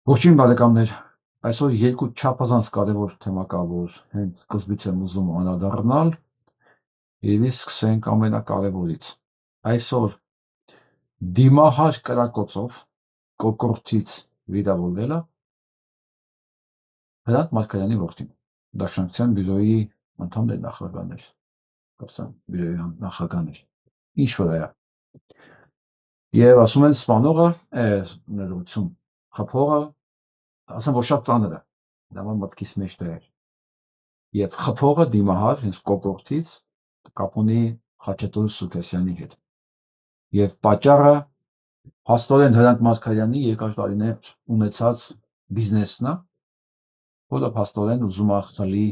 Ողջույն բարեկամներ, այսօր երկու չափազանց կարևոր թեմա կա, որ հենց սկզբից եմ ուզում անդրադառնալ, երևի սկսենք ամենակարևորից։ Այսօր դիմահար կրակոցով կոկորդից վիրավորվել է Հրանտ Մարգարյանի որդին, Դաշնակցության բյուրոյի անդամ նախագահն էր, կարծեմ բյուրոյի նախագահն էր, ինչ որ է։ Եվ ասում են սպանողը, ներողություն, խփողը, ասեմ որ շատ ծանր է, դա մտքիս մեջ դրել։ Եվ խփողը դիմահար հենց կոկորդից կապ ունի Խաչատուր Սուքասյանի հետ։ Եվ պատճառը փաստորեն Հրանտ Մարգարյանի երկար տարիներ ունեցած բիզնեսն է, որը փաստորեն ուզում է խլի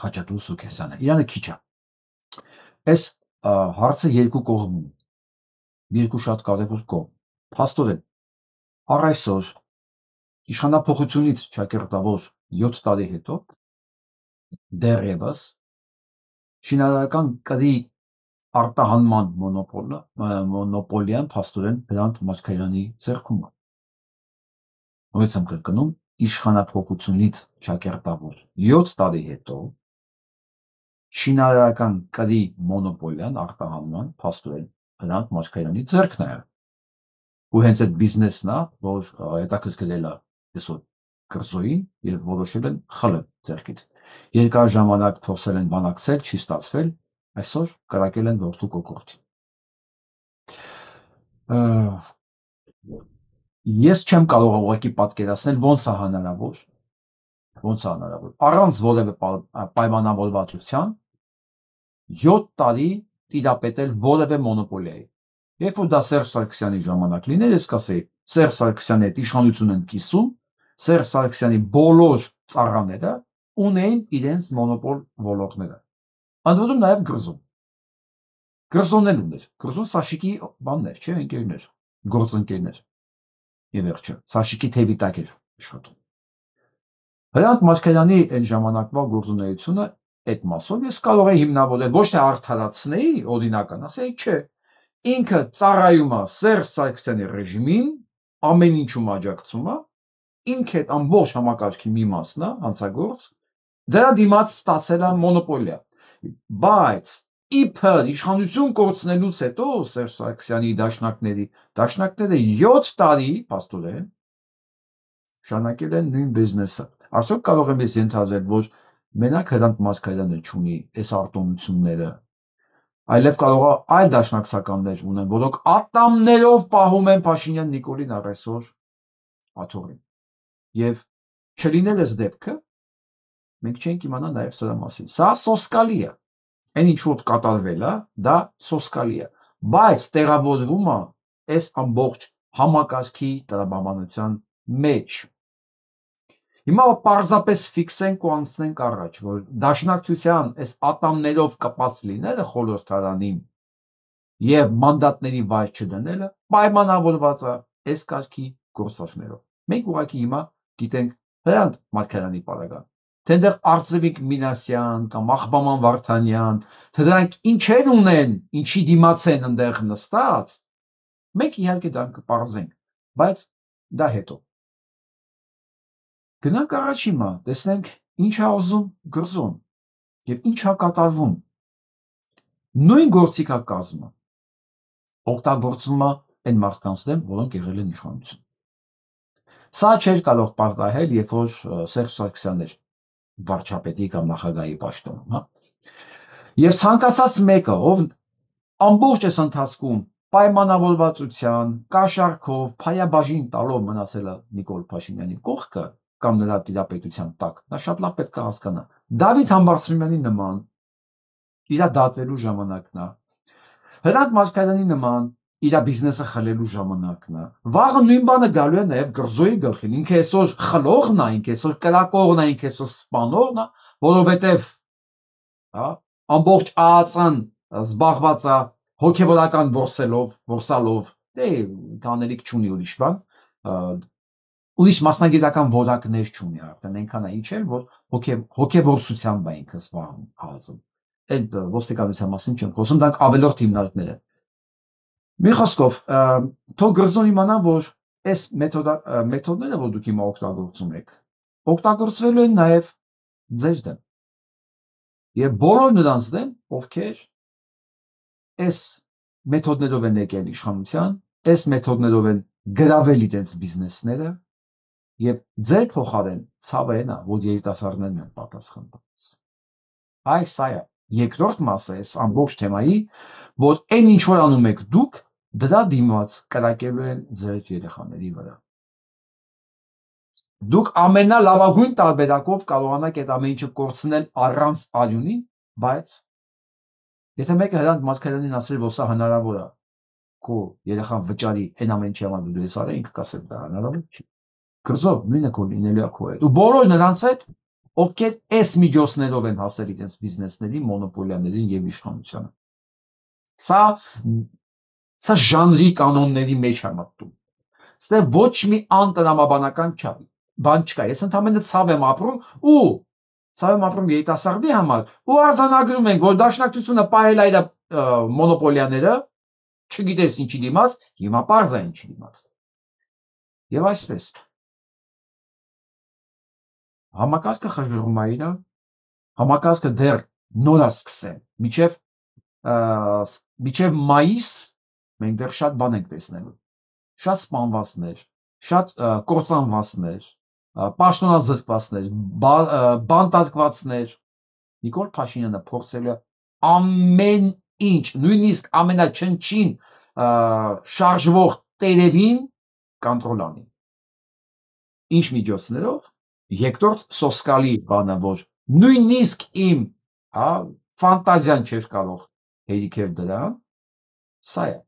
Խաչատուր Սուքասյանը։ Իրանը քիչ է։ Այս հարցը երկու կողմ ունի, երկու շատ կարևոր կողմ։ Փաստորեն առ այսօր իշխանափոխությունից ճակերտավոր 7 տարի հետո դեռևս շինարարական կրի արտահանման մոնոպոլիան փաստորեն Հրանտ Մարգարյանի ձեռքում է։ Նորից եմ կրկնում, իշխանափոխությունից ճակերտավոր 7 տարի հետո շինարարական կրի մոնոպոլիան արտահանման փաստորեն Հրանտ Մարգարյանի ձեռքն է։ Ու հենց այդ բիզնեսն է, որ հետաքրքրել է այսօր կրզոյին եւ որոշել են խլել ձեռքից։ Երկար ժամանակ փորձել են բանակցել, չի ստացվել, այսօր կրակել են որդու կոկորդին։ Ես չեմ կարող ուղղակի պատկերացնել ոնց է հնարավոր, առանց որևէ պայմանավորվածության 7 տարի տիրապետել որևէ մոնոպոլիայի։ Երբ որ դա Սերժ Սարգսյանի ժամանակ լիներ, ես կասեի, Սերժ Սարգսյանի հետ իշխանություն են կիսում, Սերժ Սարգսյանի բոլոր ծառաները ունեին իրենց մոնոպոլ ոլորտները։ Ընդ որում նաև կրզում։ Կրզոնն էլ ուներ։ Կրզոն Սաշիկի բաններ, չէ, ընկերներ, գործընկերներ։ Եվ վերջը, Սաշիկի թևի տակ էր աշխատում։ Հրանտ Մարգարյանի այն ժամանակվա գործունեությունը այդ մասով ես կարող եի հիմնավորել, ոչ թե արդարացնեի, օրինական, ասեի, չէ, ինքը ծառայում է Սերժ Սարգսյանի ռեժիմին, ամեն ինչում աջակցում է, ինքը այդ ամբողջ համակարգի մի մասն է, հանցագործ, դրա դիմաց ստացել է մոնոպոլիա։ Բայց իբր իշխանություն կորցնելուց հետո Սերժ Սարգսյանի դաշնակները 7 տարի, փաստորեն, շարունակել են նույն բիզնեսը։ Արդյոք կարող եմ ես ենթադրել, որ մենակ Հրանտ Մարգարյանը չունի այս արտոնությունները, այլև կարող է այլ դաշնակցականներ ունեն, որոնք ատամներով պահում են Փաշինյան Նիկոլին առ այսօր աթոռին։ Եվ չլինել այս դեպքը, մենք չենք իմանա նաև սրա մասին։ Սա սոսկալի է։ Այն ինչ որ կատարվել է, դա սոսկալի է, բայց տեղավորվում է այս ամբողջ համակարգի տրամաբանության մեջ։ Հիմա պարզապես ֆիքսենք ու անցնենք առաջ, որ դաշնակցության այս ատամներով կպած լինելը խորհրդարանին եւ մանդատների վայր չդնելը պայմանավորված է այս կարգի գործարքներով։ Մենք ուղղակի հիմա գիտենք Հրանտ Մարգարյանի պարագան, թե այնտեղ Արծվիկ Մինասյան կամ Աղբաման Վարդանյան, թե դրանք ինչեր ունեն, ինչի դիմաց են այնտեղ նստած, մենք իհարկե դրանք կպարզենք, բայց դա հետո։ Գնանք առաջ հիմա, տեսնենք ինչ է ուզում կրզոն եւ ինչ է կատարվում։ Նույն գործիքակազմը օգտագործվում է այն մարդկանց դեմ, որոնք եղել են իշխանություն։ Սա չէր կարող պարտահել, երբ որ Սերժ Սարգսյանն էր վարչապետի կամ նախագահի պաշտոնում, հա։ Եվ ցանկացած մեկը, ով ամբողջ այս ընթացքում պայմանավորվածության, կաշառքով, փայաբաժին տալով մնացել է Նիկոլ Փաշինյանի կողքը կամ նրա տիրապետության տակ, նա շատ լավ պետք է հասկանա։ Դավիթ Համբարձումյանի նման իր դատվելու ժամանակն է, Հրանտ Մարգարյանի նման իր բիզնեսը խլելու ժամանակն է։ Վաղը նույն բանը գալու է նաև կրզոյի գլխին։ Ինքը այսօր խլողն է, ինքը այսօր կրակողն է, ինքը այսօր սպանողն է, որովհետև հա ամբողջ ԱԱԾ-ն զբաղված է հոգևորական որսալով, դե կանելիք չունի ուրիշ բան, ուրիշ մասնագիտական որակներ չունի արդեն, այնքան է ինչ էլ, որ հոգևորսությամբ է ինքը զբաղվում ԱԱԾ-ն։ Այդ ոստիկանության մասին չեմ խոսում, դրանք ավելորդ հիմնարկներ են։ Մի խոսքով, թող կրզոն իմանա, որ այս մեթոդները, որ դուք հիմա օգտագործում եք, օգտագործվելու են նաև ձեր դեմ եւ բոլոր նրանց դեմ, ովքեր այս մեթոդներով են եկել իշխանության, այս մեթոդներով են գրավել իրենց բիզնեսները եւ ձեր փոխարեն ցավը այն է, որ երիտասարդներն են պատասխան տալիս։ Այս սա է երկրորդ մասը այս ամբողջ թեմայի, որ այն ինչ որ անում եք դուք, դրա դիմաց կրակելու են ձեր երեխաների վրա։ Դուք ամենալավագույն տարբերակով կարողանաք այդ ամեն ինչը կորցնել առանց արյունի, բայց եթե մեկը Հրանտ Մարգարյանին ասել, որ սա հնարավոր է, քո երեխան վճարի այն ամեն ինչի համար դու ես արել, ինքը կասել դա հնարավոր չի։ Կրծով նույնը քո լինելու է քո հետ։ Ու բոլոր նրանց հետ, ովքեր այս միջոցներով են հասել իրենց բիզնեսների, մոնոպոլիաներին եւ իշխանությանը։ Սա ժանրի կանոնների մեջ է մտնում։ Ստե ոչ մի անտրամաբանական բան չկա։ Ես ընդհանրապես ցավ եմ ապրում ու ցավ եմ ապրում երիտասարդի համար ու արձանագրում ենք, որ դաշնակցությունը պահել է իր մոնոպոլիաները, չգիտես ինչի դիմաց, հիմա պարզ է ինչի դիմաց։ Եվ այսպես համակարգը խժբեղում է իրան, համակարգը դեռ նոր է սկսել, մինչև մայիս մենք դեռ շատ բան ենք տեսնելու, շատ սպանվածներ, շատ կործանվածներ, պաշտոնազրկվածներ, բանտարկվածներ։ Նիկոլ Փաշինյանը փորձել է ամեն ինչ, նույնիսկ ամենաչնչին շարժվող տերևին կոնտրոլ անի։ Ինչ միջոցներով։ Երկրորդ սոսկալի բանը, որ նույնիսկ իմ ֆանտազիան չէր կարող հերիքել դրան, սա է։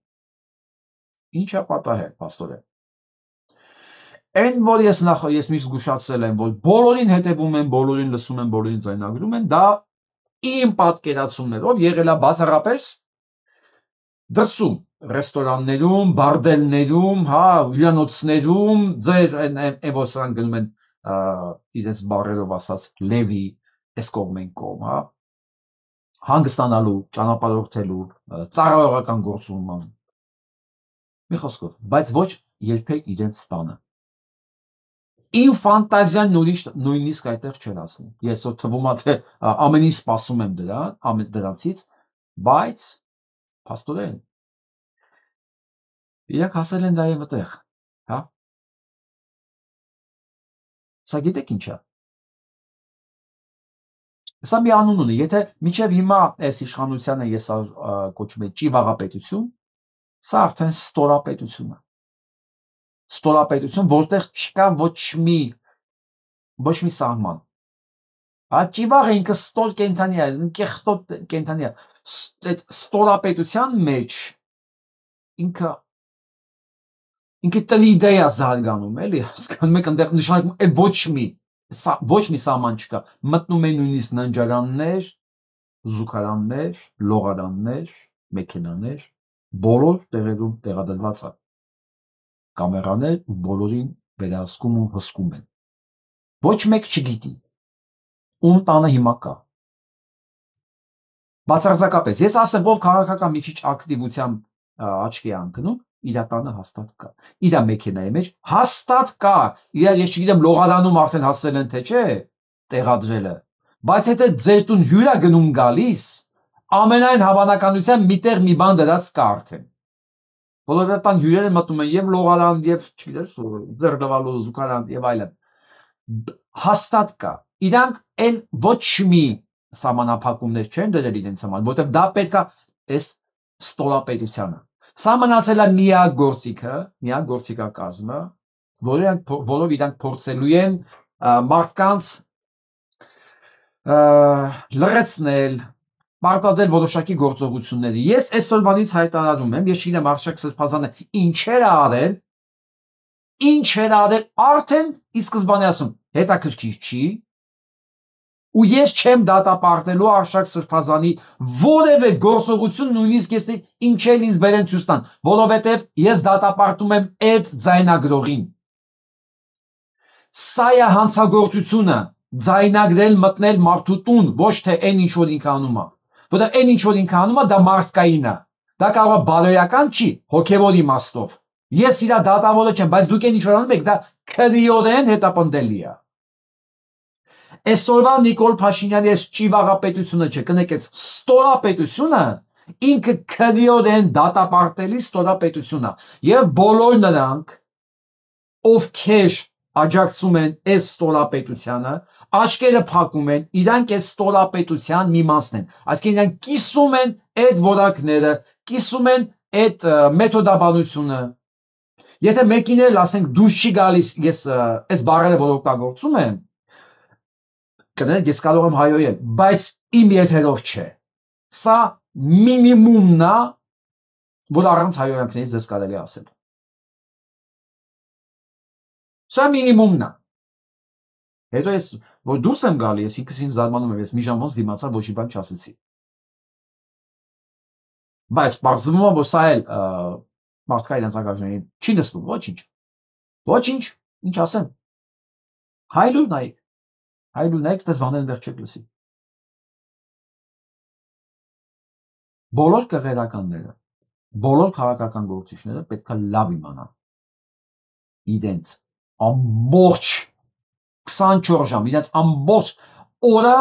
Ինչ է պատահել, պաստորեն։ Այն, որ ես միշտ զգուշացրել եմ, որ բոլորին հետևում են, բոլորին լսում են, բոլորին ձայնագրում են, դա իմ պատկերացումներով եղել է բացառապես դրսում, ռեստորաններում, բարդելներում, հյուրանոցներում, ձեր այն որ սրանք գնում են իրենց բառերով ասած լևի, այս կողմեն կողմ, հանգստանալու, ճանապարհորդելու, ծառայողական գործում, մի խոսքով, բայց ոչ երբեք իրենց տանը։ Իմ ֆանտազիան նույնիսկ այդտեղ չէր ասում։ Ես որ թվում է թե ամեն ինչ սպասում եմ դրանցից, բայց փաստորեն իրենք հասել են նաև այդտեղ, հա։ Սա գիտեք ինչ է։ Սա մի անուն ունի, եթե մինչև հիմա այս իշխանությանը ես կոչում եմ ճիվաղապետություն, սա արդեն ստորապետություն է։ Ստորապետություն, որտեղ չկա ոչ մի սահման։ Ճիվաղը ինքը ստոր կենդանի է, կեղտոտ կենդանի է։ Այդ ստորապետության մեջ ինքը տրիդե է զարգանում, էլի, հասկանում եք, այնտեղ նշանակում ոչ մի սահման չկա։ Մտնում են նույնիսկ ննջարաններ, զուգարաններ, լողարաններ, մեքենաներ, բոլոր տեղերում տեղադրված է կամերաներ ու բոլորին վերահսկում ու հսկում են։ Ոչ մեկ չգիտի ում տանը հիմա կա։ Բացարձակապես, ես ասեմ, ով քաղաքական մի քիչ ակտիվությամբ աչքի է ընկնում, իր տանը հաստատ կա։ Իր մեքենայի մեջ հաստատ կա։ Ես չգիտեմ լողարանում արդեն հասել են թե չէ տեղադրելը, բայց եթե ձեր տուն հյուր է գնում գալիս, ամենայն հավանականությամբ միտեղ մի բան դրած կա արդեն։ Բոլոր տան հյուրերը մտնում են եւ լողարան, եւ չգիտես, ձեռնվալու զուգարան եւ այլն։ Հաստատ կա։ Իրանք այն ոչ մի սահմանափակումներ չեն դրել իրենց համար, որտեղ դա պետքա այս ստորապետությանը։ Սա մնացել է միակ գործիքակազմը, որով իրանք փորձելու են մարդկանց լրացնել, պարտադրել որոշակի գործողությունների։ Ես այսօրվանից հայտարարում եմ, ես չգիտեմ Արշակ Սրբազանը ինչ էր արել, արդեն ի սկզբանե ասում, հետաքրքիր չի, ու ես չեմ դատապարտելու Արշակ Սրբազանի որևէ գործողություն, նույնիսկ ես ինչ էլ ինձ բերեն ցույց տան, որովհետև ես դատապարտում եմ այդ ձայնագրողին։ Սա է հանցագործությունը, ձայնագրել, մտնել մարդու տուն, ոչ թե այն ինչ որ ինքը անում է։ Որտեղ այն ինչ որ ինքը անում է, դա մարդկային է։ Դա կարող է բարոյական չի, հոգևոր իմաստով, Ես իրա դատավորը չեմ, բայց դուք են ինչ որ անում եք, դա քրիորեն հետապնդելի է։ Այսօրվա Նիկոլ Փաշինյանի այս ճիվաղապետությունը չէ, կնեկեց ստորապետությունը ինքը քրիորեն դատապարտելի ստորապետություն է, եւ բոլոր նրանք, ովքեր աջակցում են այս ստորապետությանը, աշկերը փակում են, իրանք այս ստորապետության մի մասն են, այսինքն իրանք կիսում են այդ որակները, կիսում են այդ մեթոդաբանությունը։ Եթե մեկին էլ ասենք դուրս չի գալիս, ես այս բառերը որ օգտագործում եմ, կներեք ես կարող եմ հայոյել, բայց իմ եթերով չէ։ Սա մինիմումն է, որ առանց հայոյանքներից ձեզ կարելի ասել։ Սա մինիմումն է։ Հետո ես որ դուրս եմ գալի, ես ինքս ինձ զարմանում եմ, ես մի ժամ ոնց դիմացա, ոչ մի բան չասեցի։ Բայց պարզվում է, որ սա էլ մարդկա իրենց ակաժներին չի նստում, ոչինչ։ Ոչինչ, ինչ ասեմ։ Հայլուր նայեք։ Հայլուր նայեք, ստես բաները դեռ չեք լսի։ Բոլոր կղերականները, բոլոր քաղաքական գործիչները պետք է լավ իմանան իրենց ամբողջ 24 ժամ, իրենց ամբողջ օրը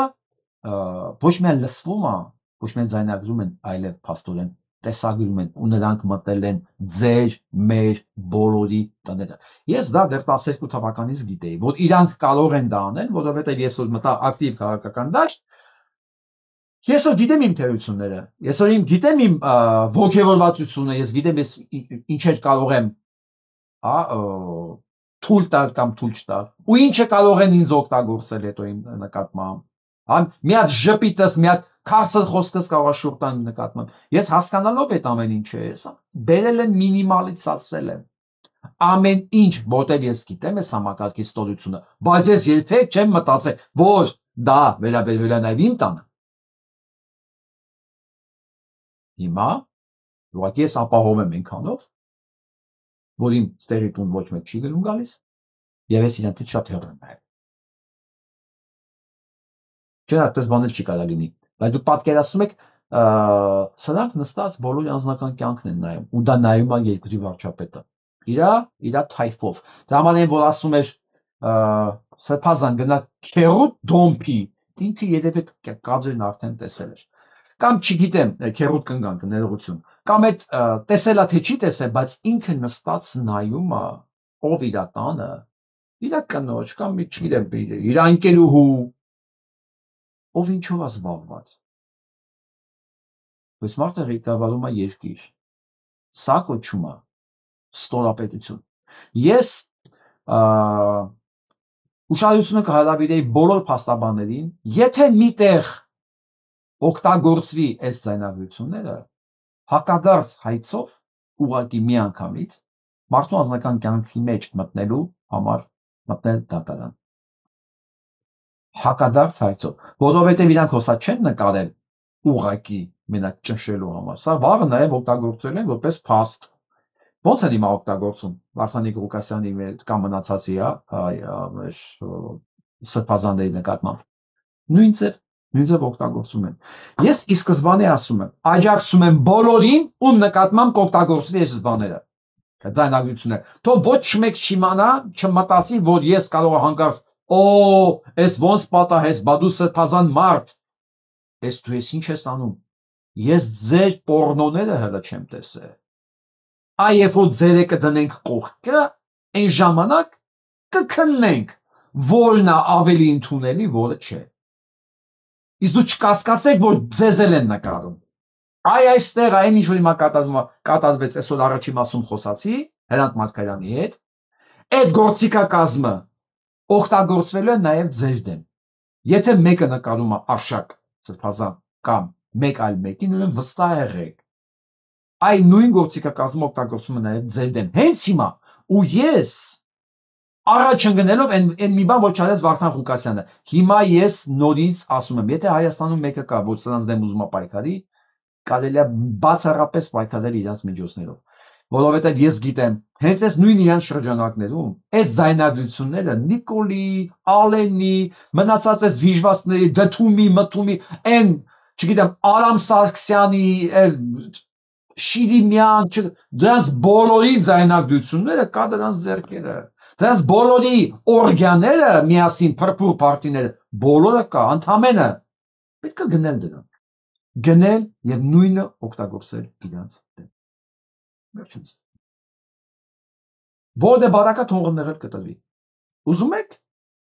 ոչ միայն լսվում է, ոչ միայն ձայնագրում են, այլև փաստորեն տեսագրում են ու նրանք մտել են ձեր, մեր բոլորի տները։ Ես դա դեռ 12 թվականից գիտեի, որ իրանք կարող են դա անել, որովհետև ես որ մտա ակտիվ քաղաքական դաշտ, ես որ գիտեմ իմ թերությունները, ես որ գիտեմ իմ ոգևորվածությունը, ես գիտեմ ես ինչեր կարող եմ, թույլ տալ կամ թույլ չտալ, ու ինչը կարող են ինձ օգտագործել հետո իմ նկատմամբ։ Մի հատ ժպիտս, մի հատ քարսր խոսքս կարող է շուտ տան նկատմամբ։ Ես հասկանալով այդ ամեն ինչը ես, բերել եմ մինիմալիզացրել եմ ամեն ինչ, որտեղ ես գիտեմ այս համակարգի ստորությունը, բայց ես երբեք չեմ մտածել, որ դա վերաբերվել է նաև իմ տանը։ Հիմա ուղղակի ես ապահով եմ այնքանով, որ իմ ստերի տուն ոչ մեկ չի գնում գալիս, եւ ես իրենից շատ հեռու եմ նայել։ Չէ, այդպես բաներ չի կարող լինի, բայց դուք պատկերացնում եք, սրանք նստած բոլորի անձնական կյանքն են նայում, ու դա նայում է երկրի վարչապետը։ Իրա թայֆով։ Դա համար են որ ասում էր Սրբազան գնա քերուտ դոմփի, ինքը երևի կադրն արդեն տեսել էր։ Կամ չգիտեմ, քերուտ կնգանք, ներողություն։ Կամ այդ տեսելա թե չի տեսել, բայց ինքը նստած նայում է ով իր տանը, իր կնոջ կամ չգիտեմ, իր անկերուհու, ով ինչով է զբաղված։ Բայց մարդը ղեկավարում է երկիր։ Սա կոչվում է ստորապետություն։ Ես ուշադրությունը կհրավիրեի բոլոր փաստաբաններին, եթե միտեղ օգտագործվի այս ձայնագրությունները, հակադարձ հայցով ուղղակի մի անգամից մարդու անձնական կյանքի մեջ մտնելու համար մտնել դատարան։ Հակադարձ հայցով, որովհետև իրանք հոսա չեն նկարել ուղղակի մենակ ճնշելու համար։ Սա վաղը նաև օգտագործել են որպես փաստ։ Ոնց են հիմա օգտագործում Վարդանիկ Ղուկասյանի կամ մնացածի սրբազանների նկատմամբ։ Նույն ձև օգտագործում են։ Ես ի սկզբանե ասում եմ, աջակցում եմ բոլորին, ում նկատմամբ կօգտագործվի այս բաները։ Ձայնագրությունը։ Թող ոչ մեկ չիմանա, չմտածի, որ ես կարող եմ հանկարծ այս ոնց պատահեց, բա դու սրբազան մարդ։ Ես դու ես ինչ ես անում։ Ես ձեր պոռնոները հələ չեմ տեսել։ Երբ որ ձերը կդնենք կողքը, այն ժամանակ կքննենք, որն է ավելի ընդունելի, որը չէ։ Իսկ դու չկասկածեք, որ ձեզ էլ են նկարում։ Այստեղ այն ինչ որ հիմա կատարվեց այսօր առաջի մասում խոսացի Հրանտ Մարգարյանի հետ, այդ գործիքակազմը օգտագործվելու է նաև ձեր դեմ։ Եթե մեկը նկարում է Արշակ Սրբազան կամ մեկ այլ մեկին, ուրեմն վստահ եղեք, այ նույն գործիքակազմը օգտագործում է նաև ձեր դեմ։ Հենց հիմա ու ես առաջ ընկնելով այն մի բան, որ չարեց Վարդան Ղուկասյանը, հիմա ես նորից ասում եմ, եթե Հայաստանում մեկը կա, որ սրանց դեմ ուզում է պայքարի, կարելի է բացառապես պայքարել իրենց միջոցներով, որովհետև ես գիտեմ, հենց այս նույն իրան շրջանակներում, այս ձայնագրությունները Նիկոլի, Ալենի, մնացած այս վիժվածների, Դթումի, Մթումի, այն, չգիտեմ, Արամ Սարգսյանի, շիրիմյան, դրանց բոլորի ձայնագրությունները կա դրանց ձեռքերը, դրանց բոլորի օրգանները միասին փրփուր պարտիները, բոլորը կա, ընդամենը պետք է գնել դրանք, գնել եւ նույնը օգտագործել իրանց դեմ։ Վերջինս։ Որը բարակա թողնել կտրվի։ Ուզում եք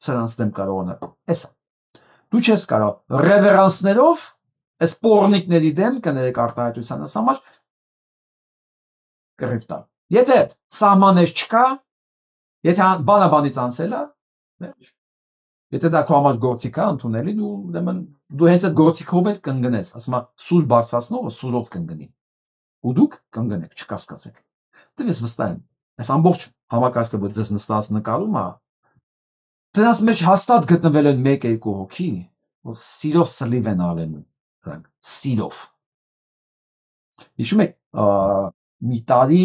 սրանց դեմ կարողանալ։ Էսա։ Դու չես կարող ռևերանսներով այս պորնիկների դեմ կներեք արտահայտության համար կռիվ տալ։ Եթե սահմաններ չկա, եթե բանից անցել է, վերջ։ Եթե դա քո համար գործիք է ընդունելի, դու հենց այդ գործիքով էլ կընկնես, ասում եմ, սուր բարձրացնողը սուրով կընկնի։ Ու դուք կընկնեք, չկասկածեք։ Դες վստահ եմ, այս ամբողջ համակարգը, որ ձեզ նստած նկարում է, դրանց մեջ հաստատ գտնվել են 1-2 հոգի, որ սիրով սլիվ են ալենում, դրանք սիրով։ Հիշում եք, մի տարի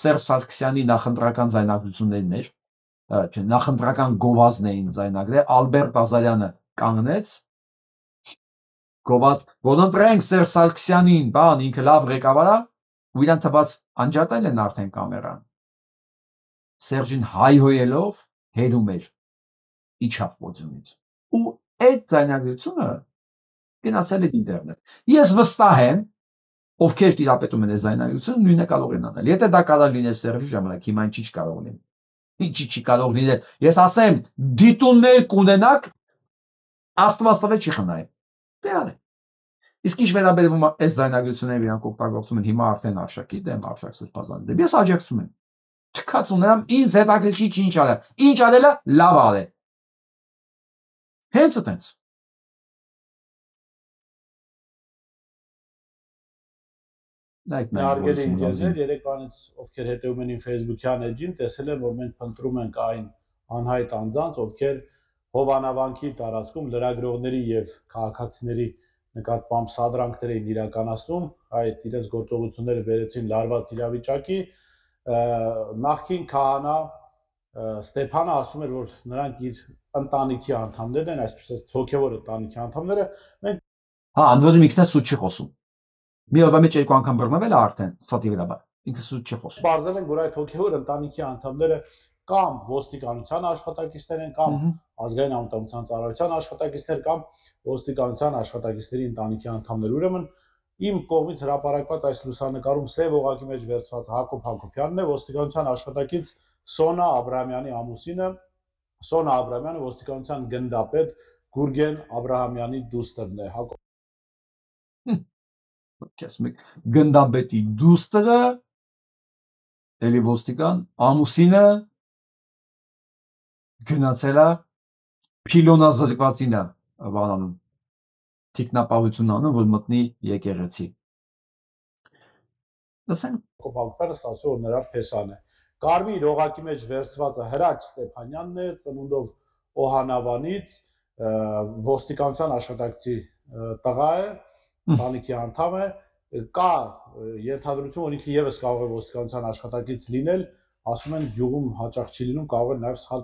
Սերժ Սարգսյանի նախընտրական ձայնագրություններն էր, նախընտրական գովազդն էին ձայնագրել, Ալբերտ Ազարյանը կանգնեց, գովազդ, որ ընտրենք Սերժ Սարգսյանին, բան, ինքը լավ ղեկավար է, ու իրան թված անջատել են արդեն կամերան։ Սերժին հայհոյելով հերում էր իջավ պոդիումից։ Ու այդ ձայնագրությունը գնացել է ինտերնետ։ Ես վստահ եմ, ովքեր տիրապետում են այս ձայնագրությունը, նույնը կարող են անել։ Եթե դա կարող լիներ Սերժի ժամանակ, հիմա ինչի՞ կարող լինի։ Ինչի՞ չի կարող լինել։ Ես ասեմ, դիտումներ կունենաք, Աստված տվե չի խնայ։ Դե արեք։ Իսկ ինչ վերաբերում է այս ձայնագրությունները, իրանք օգտագործում են հիմա արդեն Արշակի դեմ, Արշակ Սրբազանի դեմ։ Ես աջակցում եմ։ Չքած ունեմ, ինձ հետաքրքիր ինչ արել։ Ինչ արելը լավ արել։ Հենց այդպես։ Հարգելի ընկերներ, երեկվանից ովքեր հետևում են իմ Facebook-յան էջին, տեսել են, որ մենք փնտրում ենք այն անհայտ անձանց, ովքեր Հովանավանքի տարածքում լրագրողների եւ քաղաքացիների նկատմամբ սադրանքներ էին իրականացնում, այդ իրենց գործողությունները վերեցին լարված իրավիճակի, նախկին քահանա Ստեփանը ասում էր, որ նրանք իր ընտանիքի անդամներն են, այսպես հոգեվոր ընտանիքի անդամները, մենք հա, անդրոյդ ինքնա սուտ չի խոսում։ Մի օրվա մեջ 2 անգամ բռնվել է արդեն, ստատիվերաբար։ Ինքը սուտ չի խոսում։ Բարձել են, որ այդ հոգեվոր ընտանիքի անդամները կամ ոստիկանության աշխատակիցներ են, կամ ազգային անվտանգության ծառայության աշխատակիցներ, կամ ոստիկանության աշխատակիցների ընտանիքի անդամներ։ Ուրեմն իմ կողմից հրապարակված այս լուսանկարում սև օղակի մեջ վերցված Հակոբ Հակոբյանն է, ոստիկանության աշխատակից Սոնա Աբրահամյանի ամուսինը, Սոնա Աբրահամյանը ոստիկանության գնդապետ Գուրգեն Աբրահամյանի դուստրն է։ Գնդապետի դուստրը, էլի ոստիկան, ամուսինը գնացել է փիլոնազրկվածին է բանանում, թիկնապահություն անում, որ մտնի եկեղեցի։ Լսենք Հակոբ Հակոբյանը ասում որ նրա փեսան է։ Կարմիր օղակի մեջ վերցվածը Հրաչ Ստեփանյանն է, ծնունդով Օհանավանից, ոստիկանության աշխատակցի տղա է, ընտանիքի անդամ է, կա ենթադրություն, որ ինքը եւս կարող է ոստիկանության աշխատակից լինել, ասում են գյուղում հաճախ չի լինում, կարող է նաեւ սխալ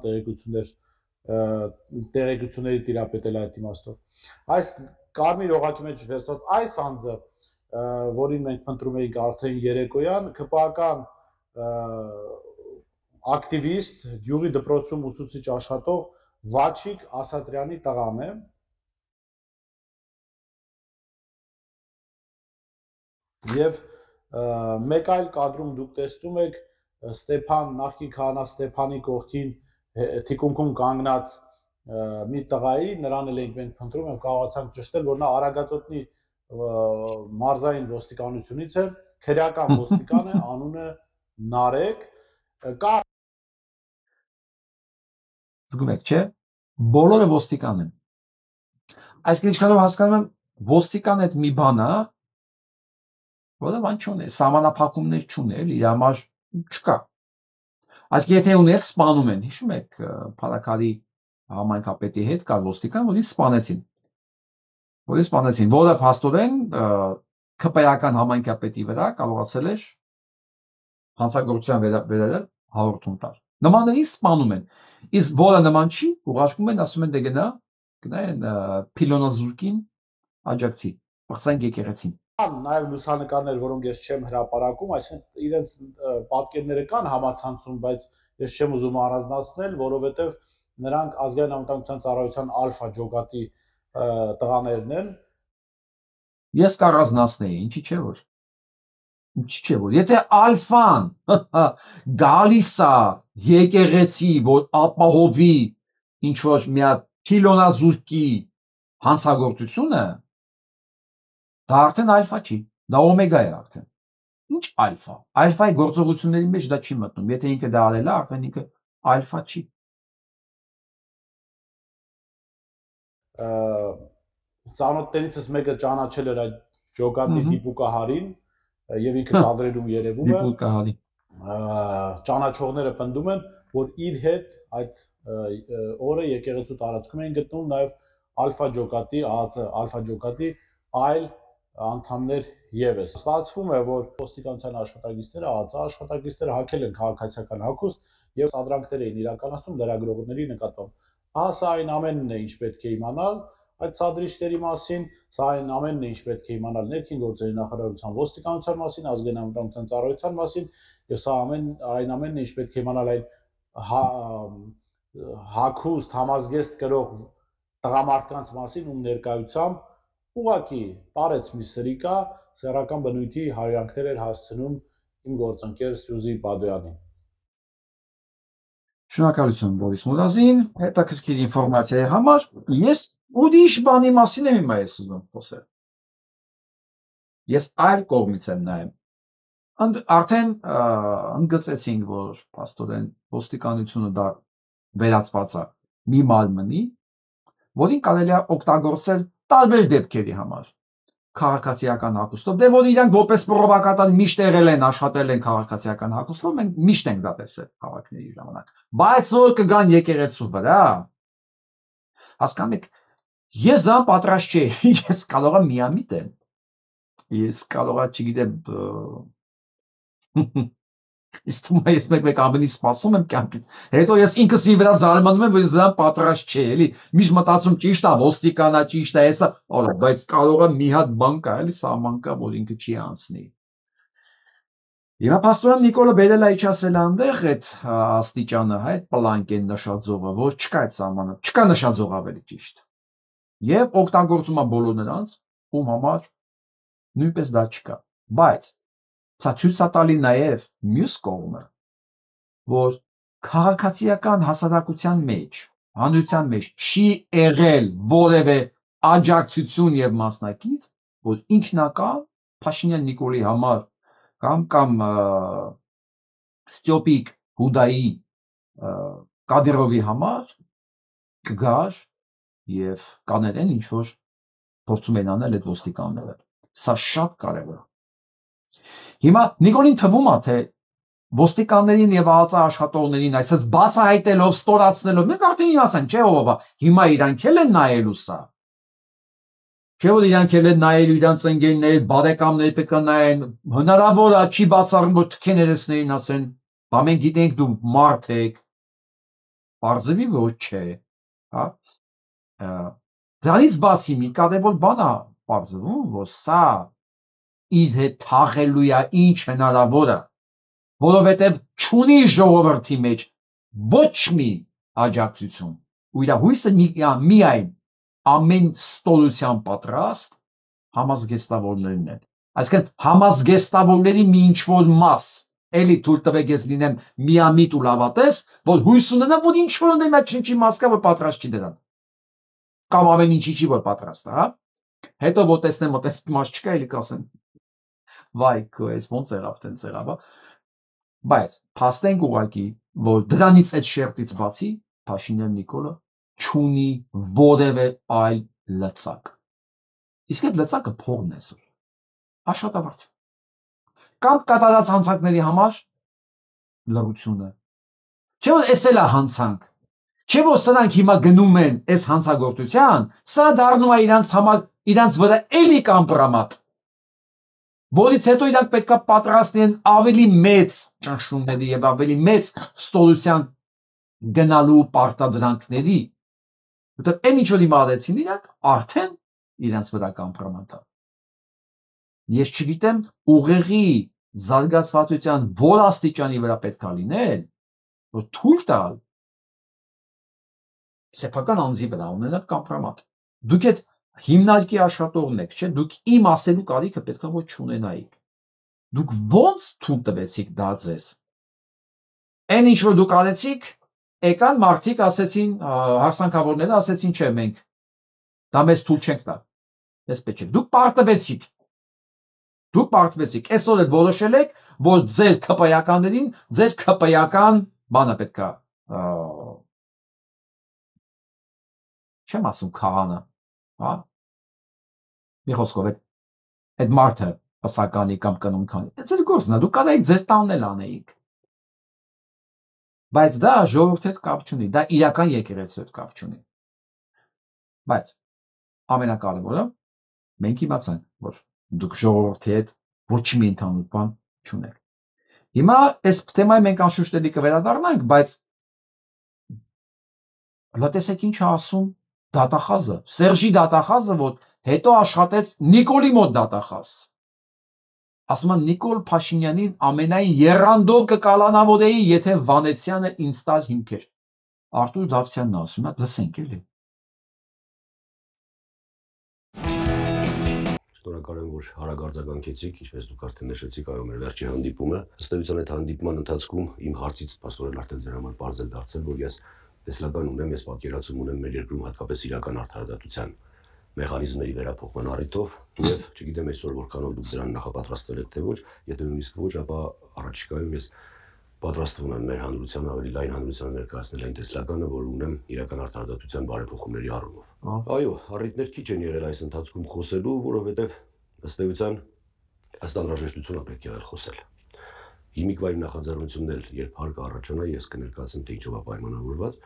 տեղեկությունների տիրապետել այդ իմաստով։ Այս կարմիր օղակի մեջ վերցված այս անձը, որին մենք փնտրում էինք արդեն երեկոյան, ԿՊԱ-կան ակտիվիստ, գյուղի դպրոցում ուսուցիչ աշխատող Վաչիկ Ասատրյանի տղան է։ Եվ մեկ այլ կադրում դուք տեսնում եք Ստեփան, նախկին քահանա Ստեփանի կողքին թիկունքում կանգնած մի տղայի, նրան էլ ենք մենք փնտրում եւ կարողացանք ճշտել, որ նա Արագածոտնի մարզային ոստիկանությունից է, քրեական ոստիկան է, անունը Նարեկ, կա զգում եք, չէ՞, բոլորը ոստիկան են։ Այսինքն ինչքանով հասկանում եմ, ոստիկան այդ մի բան է, որը բան չունի, սահմանափակումներ չունի, էլի, իր համար չկա։ Այսինքն եթե ուներ սպանում են, հիշում եք, Փարաքարի համայնքապետի հետ կար ոստիկան, որին սպանեցին, որը փաստորեն ԿՊԱ-ական համայնքապետի վրա կարողացել էր հանցագործության վերաբերել հաղորդում տալ։ Նմաններին սպանում են, իսկ որը նման չի, ուղարկում են, ասում են դե գնա այն փիլոնազուրկին աջակցի, բացանք եկեղեցին։ Նաև լուսանկարներ, որոնք ես չեմ հրապարակում, այսինքն իրենց պատկերները կան համացանցում, բայց ես չեմ ուզում առանձնացնել, որովհետև նրանք ազգային անվտանգության ծառայության ալֆա ջոկատի տղաներն են։ Ես կառանձնացնեի, ինչի՞ չէ որ։ Եթե ալֆան գալիս է եկեղեցի, որ ապահովի ինչ որ մի հատ փիլոնազուրկի հանցագործությունը, դա արդեն ալֆա չի, դա օմեգա է արդեն։ Ինչ ալֆա։ Ալֆայի գործողությունների մեջ դա չի մտնում։ Եթե ինքը դա արել է, արդեն ինքը ալֆա չի։ Ծանոթներիցս մեկը ճանաչել էր այդ ջոկատի դիպուկահարին եւ ինքը կադրերում երևում է։ Դիպուկահարի։ Ճանաչողները պնդում են, որ իր հետ այդ օրը եկեղեցու տարածքում էին գտնում նաեւ ալֆա ջոկատի, ԱԱՑ ալֆա ջոկատի այլ անդամներ եւս։ Ստացվում է, որ ոստիկանության աշխատակիցները, ԱԱՑ աշխատակիցները հակել են քաղաքացիական հագուստ եւ սադրանքներ էին իրականացնում լրագրողների նկատմամբ։ Սա այն ամենն է, ինչ պետք է իմանալ այդ սադրիչների մասին, սա այն ամենն է, ինչ պետք է իմանալ ներքին գործերի նախարարության ոստիկանության մասին, ազգային անվտանգության ծառայության մասին, եւ սա այն ամենն է, ինչ պետք է իմանալ այն հագուստ, համազգեստ կրող տղամարդկանց մասին, ում ներկայությամբ ուղղակի տարեց մի սրիկա սեռական բնույթի հայրանքներ էր հասցնում իմ գործընկեր Սյուզի Բադոյանին։ Շնորհակալություն Բորիս Մուրազին, հետաքրքիր ինֆորմացիայի համար։ Ես ուրիշ բանի մասին եմ հիմա ես ուզում խոսել։ Ես այլ կողմից եմ նայում։ Արդեն ընդգծեցինք, որ փաստորեն ոստիկանությունը դա վերածված է մի մարմնի, որին կարելի է օգտագործել տարբեր դեպքերի համար քաղաքացիական հագուստով, դե որ իրանք որպես պրովոկատոր միշտ եղել են, աշխատել են քաղաքացիական հագուստով, մենք միշտ ենք դա տեսել քաղաքների ժամանակ, բայց որ կգան եկեղեցու վրա, հասկանում եք, ես դա պատրաստ չէի, ես կարող եմ միամիտ եմ, ես կարող եմ, չգիտեմ, ես մեկ ավելի սպասում եմ կյանքից, հետո ես ինքս ի վրա զարմանում եմ, որ ես դրան պատրաստ չէ, էլի, միշտ մտածում ճիշտ է, ոստիկանա, ճիշտ է, հեսա, բայց կարող է մի հատ բան կա, էլի, սահման կա, որ ինքը չի անցնի։ Հիմա փաստորեն Նիկոլը բերել է իջացել այնտեղ այդ աստիճանը, այդ պլանկեն նշաձողը, որ չկա այդ սահմանը, չկա նշաձող ավելի ճիշտ։ Եվ օգտագործում է բոլոր նրանց, ում համար նույնպես դա չկա, բայց սա ցույց է տալի նաև մյուս կողմը, որ քաղաքացիական հասարակության մեջ, հանրության մեջ չի եղել որևէ աջակցություն եւ մասնակից, որ ինքնակամ Փաշինյան Նիկոլի համար կամ Ստյոպիկ Հուդայի Կադիրովի համար կգար եւ կաներ այն ինչ որ փորձում են անել այդ ոստիկանները։ Սա շատ կարևոր է։ Հիմա Նիկոլին թվում է, թե ոստիկաններին եւ ԱԱԾ աշխատողներին այսպես բացահայտելով, ստորացնելով, մենք արդեն իմացանք, չէ՞ ով է, հիմա իրանք էլ են նայելու սա։ Չէ՞ որ իրանք էլ են նայելու իրանք ընկերներ, բարեկամներ պետք է նայեն, հնարավոր է չի բացառում, որ թքեներեցներին ասեն, բա մենք գիտենք դու մարդ եք, պարզվի որ չէ, հա։ Դրանից բացի մի կարևոր բան է պարզվում, որ սա իր հետ թաղելու է ինչ հնարավոր է, որովհետև չունի ժողովրդի մեջ ոչ մի աջակցություն, ու իր հույսը միայն ամեն ստորության պատրաստ համազգեստավորներն են, այսինքն համազգեստավորների մի ինչ-որ մաս, էլի թույլ տվեք ես լինեմ միամիտ ու լավատես, որ հույս ունենա, որ ինչ-որ ունեմ այդ ինչ-ի մաս կա, որ պատրաստ չի դրան, կամ ամեն ինչի չի, որ պատրաստ է, հա, հետո որ տեսնեմ, որ տես մաս չկա, էլի կասեմ, վայ, քո էս ոնց եղավ, տենց եղավ, բայց փաստենք ուղղակի, որ դրանից այդ շերտից բացի Փաշինյան Նիկոլը չունի որևէ այլ լծակ։ Իսկ այդ լծակը փողն է սուր։ Աշխատավարձ։ Կամ կատարած հանցանքների համար լրությունը։ Չէ՞ որ էս էլ է հանցանք։ Չէ՞ որ սրանք հիմա գնում են այս հանցագործության, սա դառնում է իրանց վրա էլի կամպրամատ, որից հետո իրանք պետքա պատրաստ են ավելի մեծ ճնշումների եւ ավելի մեծ ստորության գնալու պարտադրանքների, որտեղ այն ինչ որ հիմա արեցին իրանք արդեն իրանց վրա կամպրամատ է։ ես չգիտեմ ուղեղի զարգացվածության որ աստիճանի վրա պետք է լինել, որ թույլ տալ սեփական անձի վրա ունենալ կամպրոմատ։ Դուք այդ հիմնարկի աշխատողն եք, չէ՞, դուք իմ ասելու կարիքը պետք է ոչ չունենայիք։ Դուք ո՞նց թույլ տվեցիք դա ձեզ։ Այն ինչ որ դուք արեցիք, եկան մարդիկ ասեցին, հարսանքավորները ասեցին, չէ, մենք դա մեզ թույլ չենք տա։ Այսպես չէ։ Դուք պարտվեցիք։ Դուք պարտվեցիք։ Այսօր էլ որոշել եք, որ ձեր ԿՊ-ականներին ձեր ԿՊ-ական բանը պետք է չեմ ասում քահանա, հա։ Մի խոսքով այդ մարդը պսականի կամ կնունքանի։ Ձեր գործն է, դուք կարայիք ձեր տանն էլ անեիք։ Բայց դա ժողովրդի հետ կապ չունի, դա իրական եկեղեցու հետ կապ չունի։ Բայց ամենակարևորը մենք իմացանք, որ դուք ժողովրդի հետ ոչ մի ընդհանուր բան չունեք։ Հիմա այս թեմայի մենք անշուշտ էլի կվերադառնանք, բայց լսեք ինչ ասում դատախազը, Սերժի դատախազը, որ հետո աշխատեց Նիկոլի մոտ դատախազ։ Ասում եմ Նիկոլ Փաշինյանին ամենայն եռանդով կկալանավորեի, եթե Վանեցյանը ինձ տար հիմքեր։ Արտուր Դավթյանն ասում է, լսենք էլի։ Շնորհակալ եմ, որ հարագարձականքեցիք, ինչպես դուք արդեն նշեցիք, այո, մեր վերջի հանդիպումը։ Ըստ էության այդ հանդիպման ընթացքում իմ հարցից պաստորել արդեն ձեր համար բարձ է դարձել, որ ես տեսլական ունեմ, ես պատկերացում ունեմ մեր երկրում հատկապես իրական արդարադատության մեխանիզմների վերափոխման առիթով եւ չգիտեմ այսօր որքանով դուք դրան նախապատրաստվել եք թե ոչ, եթե նույնիսկ ոչ, ապա առաջիկայում ես պատրաստվում եմ մեր հանրության ավելի լայն հանրության ներկայացնել այն տեսլականը, որ ունեմ իրական արդարադատության բարեփոխումների առումով։ Այո, առիթներ քիչ են եղել այս ընթացքում խոսելու, որովհետեւ ըստ էության ըստ անհրաժեշտությունը պետք է եղել խոսել։ Հիմիկվա իմ նախաձեռնությունն էլ երբ հարկը առաջանա, ես կներկայացնեմ թե ինչով է պայմանավորված։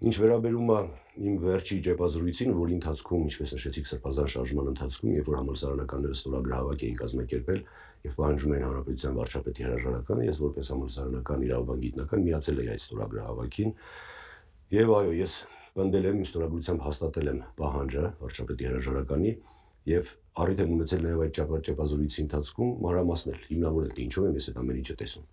Ինչ վերաբերում է իմ վերջի ճեպազրույցին, որի ընթացքում, ինչպես նշեցիք, սրբազան շարժման ընթացքում, երբ որ համալսարանականները ստորագրահավաք էին կազմակերպել եւ պահանջում էին հանրապետության վարչապետի հրաժարականը, ես որպես համալսարանական իրավաբան գիտնական միացել էի այդ ստորագրահավաքին եւ այո, ես պնդել եմ, ստորագրությամբ հաստատել եմ պահանջը վարչապետի հրաժարականի եւ առիթ եմ ունեցել նաեւ այդ ճեպազրույցի ընթացքում մանրամասնել, հիմնավորել թե ինչով եմ ես այդ ամեն ինչը տեսում։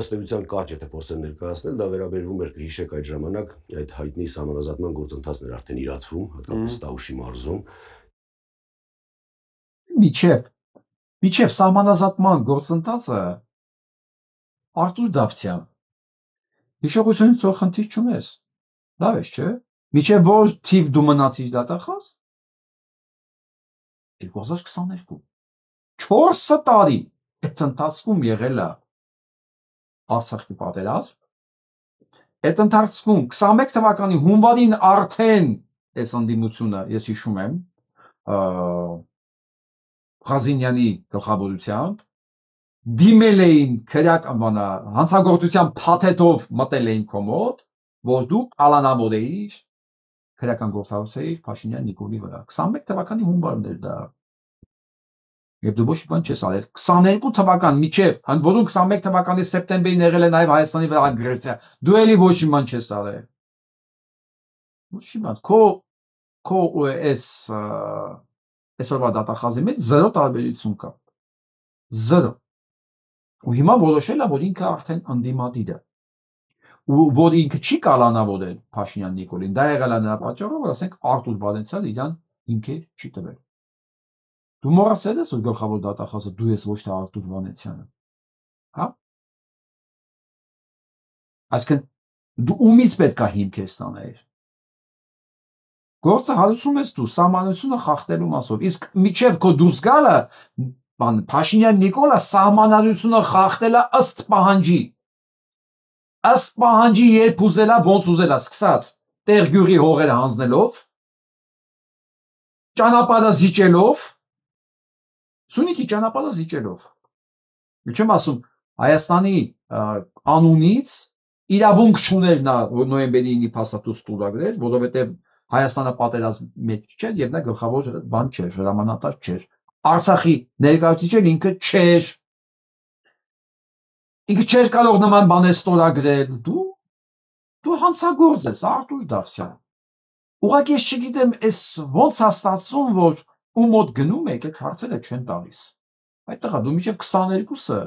Ըստ էության կարճ եթե փորձեմ ներկայացնել, դա վերաբերվում էր կհիշեք այդ ժամանակ այդ հայտնի սահմանազատման գործընթացն էր արդեն իրացվում, հատկապես Տաուշի մարզում։ Միջև սահմանազատման գործընթացը Արտուր Դավթյան, հիշողությունից թող խնդիր չունես, լավ ես, չէ՞։ Միջև որ թիվ դու մնացիր դատախազ 2022 4 տարի այդ ընթացքում եղել է Արցախի պատերազմ, այդ ընթացքում 21 թվականի հունվարին արդեն այս ընդդիմությունը, ես հիշում եմ, Ղազինյանի գլխավորությամբ դիմել էին հանցագործության փաթեթով մտել էին քո մոտ, որ դու ալանավոր էիր քրեական գործառույթ Փաշինյան Նիկոլի վրա 21 թվականի հունվարն էր դա։ Եվ դու ոչ մի բան չես արել 22 թվական միջև, ընդ որում 21 թվականի սեպտեմբերին եղել է նաև Հայաստանի վրա ագրեսիա, դու էլի ոչ մի բան չես արել։ Ոչ մի բան, քո այսօրվա դատախազի մեջ 0 տարբերություն կա։ 0։ Ու հիմա որոշել է, որ ինքը արդեն ընդդիմադիր է։ Ու որ ինքը չի կալանավորել Փաշինյան Նիկոլին, դա եղել է նրա պատճառով, որ ասենք Արտուր Վալենցյանը իրան հիմքեր չի տվել։ Դու մոռացել ես, որ գլխավոր դատախազը դու ես, ոչ թե Արտուր Վանեցյանը։ Հա։ Այսինքն դու ումից պետք է հիմքեր ստանայիր։ Գործը հարուցում ես դու սահմանությունը խախտելու մասով, իսկ միջև քո դուրս գալը Փաշինյան Նիկոլը սահմանադրությունը խախտել է ըստ պահանջի երբ ուզելա, ոնց ուզելա, սկսած տեղ գյուղի հողերը հանձնելով, ճանապարհը զիջելով, Սյունիքի ճանապարհը զիջելով։ Չեմ ասում Հայաստանի անունից իրավունք չուներ նա նոյեմբերի 9-ի փաստաթուղթ ստորագրել, որովհետև Հայաստանը պատերազմ մեջ չէր եւ նա գլխավոր բան չէր, հրամանատար չէր։ Արցախի ներկայացուցիչը ինքը չէր։ Ինքը չէր կարող նման բաներ ստորագրել։ Դու հանցագործ ես, Արտուր Դավթյան։ Ուղղակի ես չգիտեմ, ոնց է ստացվում, որ ու մոտ գնում եք, այդ հարցերը չեն տալիս։ Այդ տղա, դու մինչև 22-ը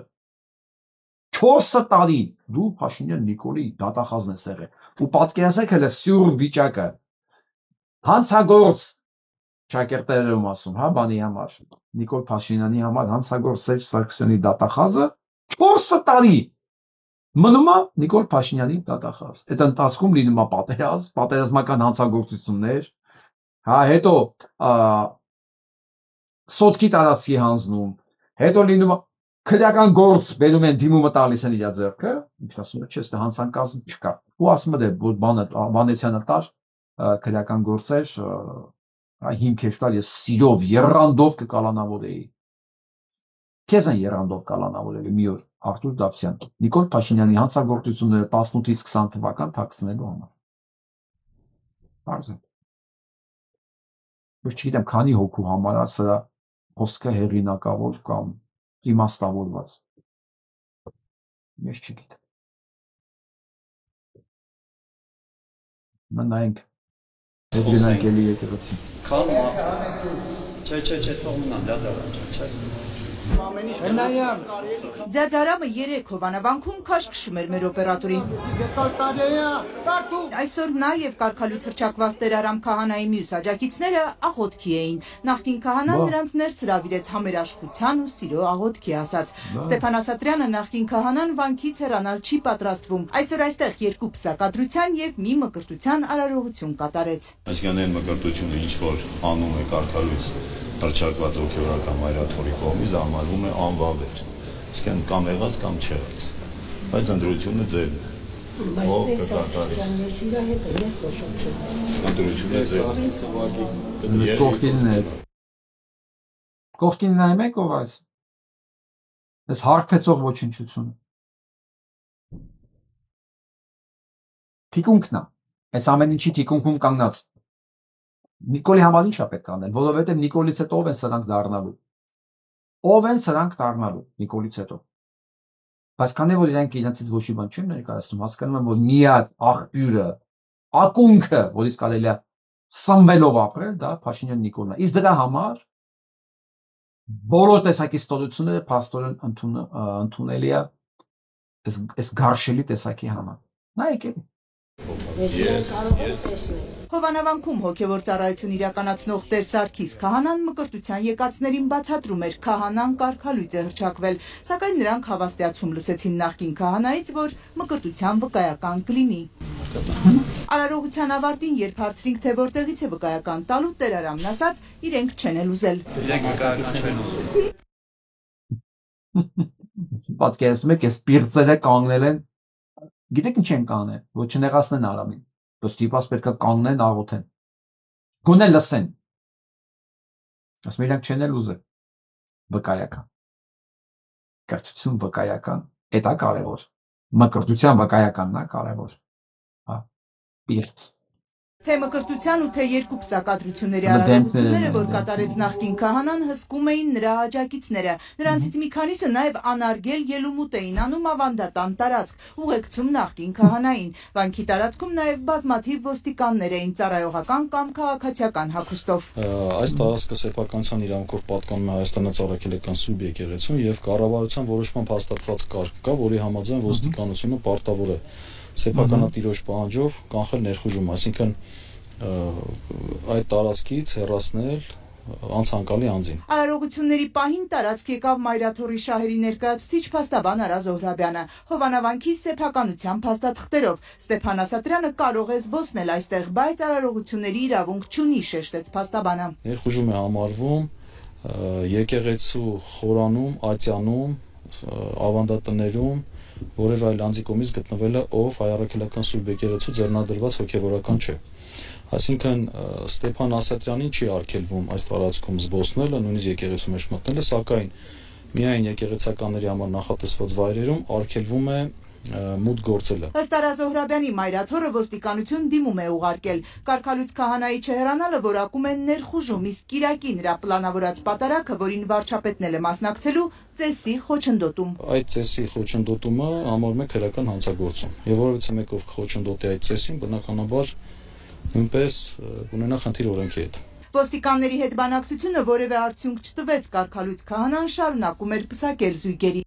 4 տարի դու Փաշինյան Նիկոլի դատախազն ես եղել։ Ու պատկերացեք հələ սյուր վիճակը։ Հանցագործ շակերտներ եմ ասում, հա, բանի համար։ Նիկոլ Փաշինյանի համար հանցագործ Սերժ Սարգսյանի դատախազը 4 տարի մնում է Նիկոլ Փաշինյանի դատախազ։ Այդ ընթացքում լինում է պատերազմական հանցագործություններ, հա, հետո սոտքի տարածքի հանձնում, հետո լինում է քրեական գործ բերում են դիմումը տալիս են իր ձեռքը, ասում է, չէ, հանցանկազմ չկա։ Ու ասում է, որ Վանեցյանը տար քրեական գործեր, հիմքեր կար, ես սիրով, եռանդով կկալանավորեի։ Քեզ են եռանդով կալանավորել մի օր Արտուր Դավթյան, Նիկոլ Փաշինյանի հանցագործությունները 18-ից 20 թվական թաքցնելու համար։ Բարձր։ Ոչ չգիտեմ, քանի հոգու համար է սրա խոսքը հեղինակավոր կամ իմաստավորված։ Ես չգիտեմ։ Մնայինք Էդրինան Կելի եկեղեցի։ Քան չէ, թող մնա, դադարան, չէ։ Ձյաձարամը 3 Հովանավանքում քաշքշում էր մեր օպերատորին։ Այսօր նա եւ կարգալույց հռչակված Տեր Արամ քահանայի մյուս աջակիցները աղոթքի էին։ Նախկին քահանան նրանց ներս հրավիրեց համերաշխության ու սիրո աղոթքի ասած։ Ստեփան Ասատրյանը նախկին քահանան վանքից հեռանալ չի պատրաստվում։ Այսօր այստեղ 2 պսակադրության եւ մի մկրտության արարողություն կատարեց։ Այսինքն այն մկրտությունը ինչ որ անում է կարգալույց հռչակված հոգևորական մայրաթորի կողմից դա համարվում է անվավեր։ Իսկեն կամ եղած կամ չեղած։ Բայց ընտրությունը ձերն է։ Ով կկատարի։ Ընտրությունը ձերն է։ Կողքին նայում եք ով այս։ Այս հարբեցող ոչնչությունը։ Թիկունքն է։ Այս ամեն ինչի թիկունքում կանգնած։ Նիկոլի համար ինչ է պետք անել, որովհետև Նիկոլից հետո ով են սրանք դառնալու։ Ով են սրանք դառնալու Նիկոլից հետո։ Բայց քանի որ իրանք իրենցից ոչ մի բան չեն ներկայացնում, հասկանում եմ, որ միակ աղբյուրը, ակունքը, որից կարելի է սնվելով ապրել, դա Փաշինյան Նիկոլն է։ Իսկ դրա համար բոլոր տեսակի ստորությունները փաստորեն ընդունելի է այս գարշելի տեսակի համար։ Նայեք էլի։ Հովանավանքում հոգևոր ծառայություն իրականացնող Տեր Սարգիս քահանան մկրտության եկածներին բացատրում էր քահանան կարգալույծ է հռչակվել, սակայն նրանք հավաստիացում լսեցին նախկին քահանայից, որ մկրտության վկայական կլինի։ Արարողության ավարտին, երբ հարցրինք, թե որտեղից է վկայական տալու, Տեր Արամն ասաց, իրենք չեն էլ ուզել։ Պատկերացնում եք, այս պիրծերը կանգնել են, գիտեք ինչ են կանել, որ չնեղացնեն Արամին, որ ստիպած պետք է կանգնեն աղոթեն, գոնե լսեն, ասում իրանք չեն էլ ուզել, վկայական, կրթություն վկայական, էդ է կարևոր, մկրտության վկայականն է կարևոր, պիրծ։ Թե մկրտության ու թե 2 պսակադրությունների արարողությունները, որ կատարեց նախկին քահանան, հսկում էին նրա աջակիցները։ Նրանցից մի քանիսը նաև անարգել ելումուտ էին անում ավանդատան տարածք, ուղեկցում նախկին քահանային։ Վանքի տարածքում նաև բազմաթիվ ոստիկաններ էին ծառայողական կամ քաղաքացիական հագուստով։ Այս տարածքը սեփականության իրավունքով պատկանում է Հայաստանից առաքելական սուրբ եկեղեցուն եւ կառավարության որոշմամբ հաստատված կարգ կա, որի համաձայն ոստիկանությունը պարտավոր է սեփականատիրոջ պահանջով կանխել ներխուժում, այսինքն այդ տարածքից հեռացնել անցանկալի անձին։ Արարողությունների պահին տարածք եկավ Մայրաթորի շահերի ներկայացուցիչ փաստաբան Արա Զոհրաբյանը, Հովանավանքի սեփականության փաստաթղթերով։ Ստեփան Ասատրյանը կարող է զբոսնել այստեղ, բայց արարողությունների իրավունք չունի, շեշտեց փաստաբանը։ Ներխուժում է համարվում եկեղեցու խորանում, ատյանում, ավանդատներում որևէ այլ անձի կողմից գտնվելը, ով հայ առաքելական սուրբ եկեղեցու ձեռնադրված հոգևորական չէ։ Այսինքն Ստեփան Ասատրյանին չի արգելվում այս տարածքում զբոսնելը, նույնիսկ եկեղեցու մեջ մտնելը, սակայն միայն եկեղեցականների համար նախատեսված վայրերում արգելվում է մուտք գործելը։ Ըստ Արա Զոհրաբյանի, Մայրաթորը ոստիկանություն դիմում է ուղարկել։ Կարգալույց քահանայի չհեռանալը որակում են ներխուժում, իսկ Կիրակի նրա պլանավորած պատարագը, որին վարչապետն էլ է մասնակցելու, ծեսի խոչընդոտում։ Այդ ծեսի խոչընդոտումը համարվում է քրեական հանցագործում։ Եվ որովհետեւ մեկով խոչընդոտի այդ ծեսին, բնականաբար նույնպես ունենա խնդիր օրենքի հետ։ Ոստիկանների հետ բանակցությունը որևէ արդյունք չտվեց, կարգալույց քահանան շարունակում էր պսակել զույգերի։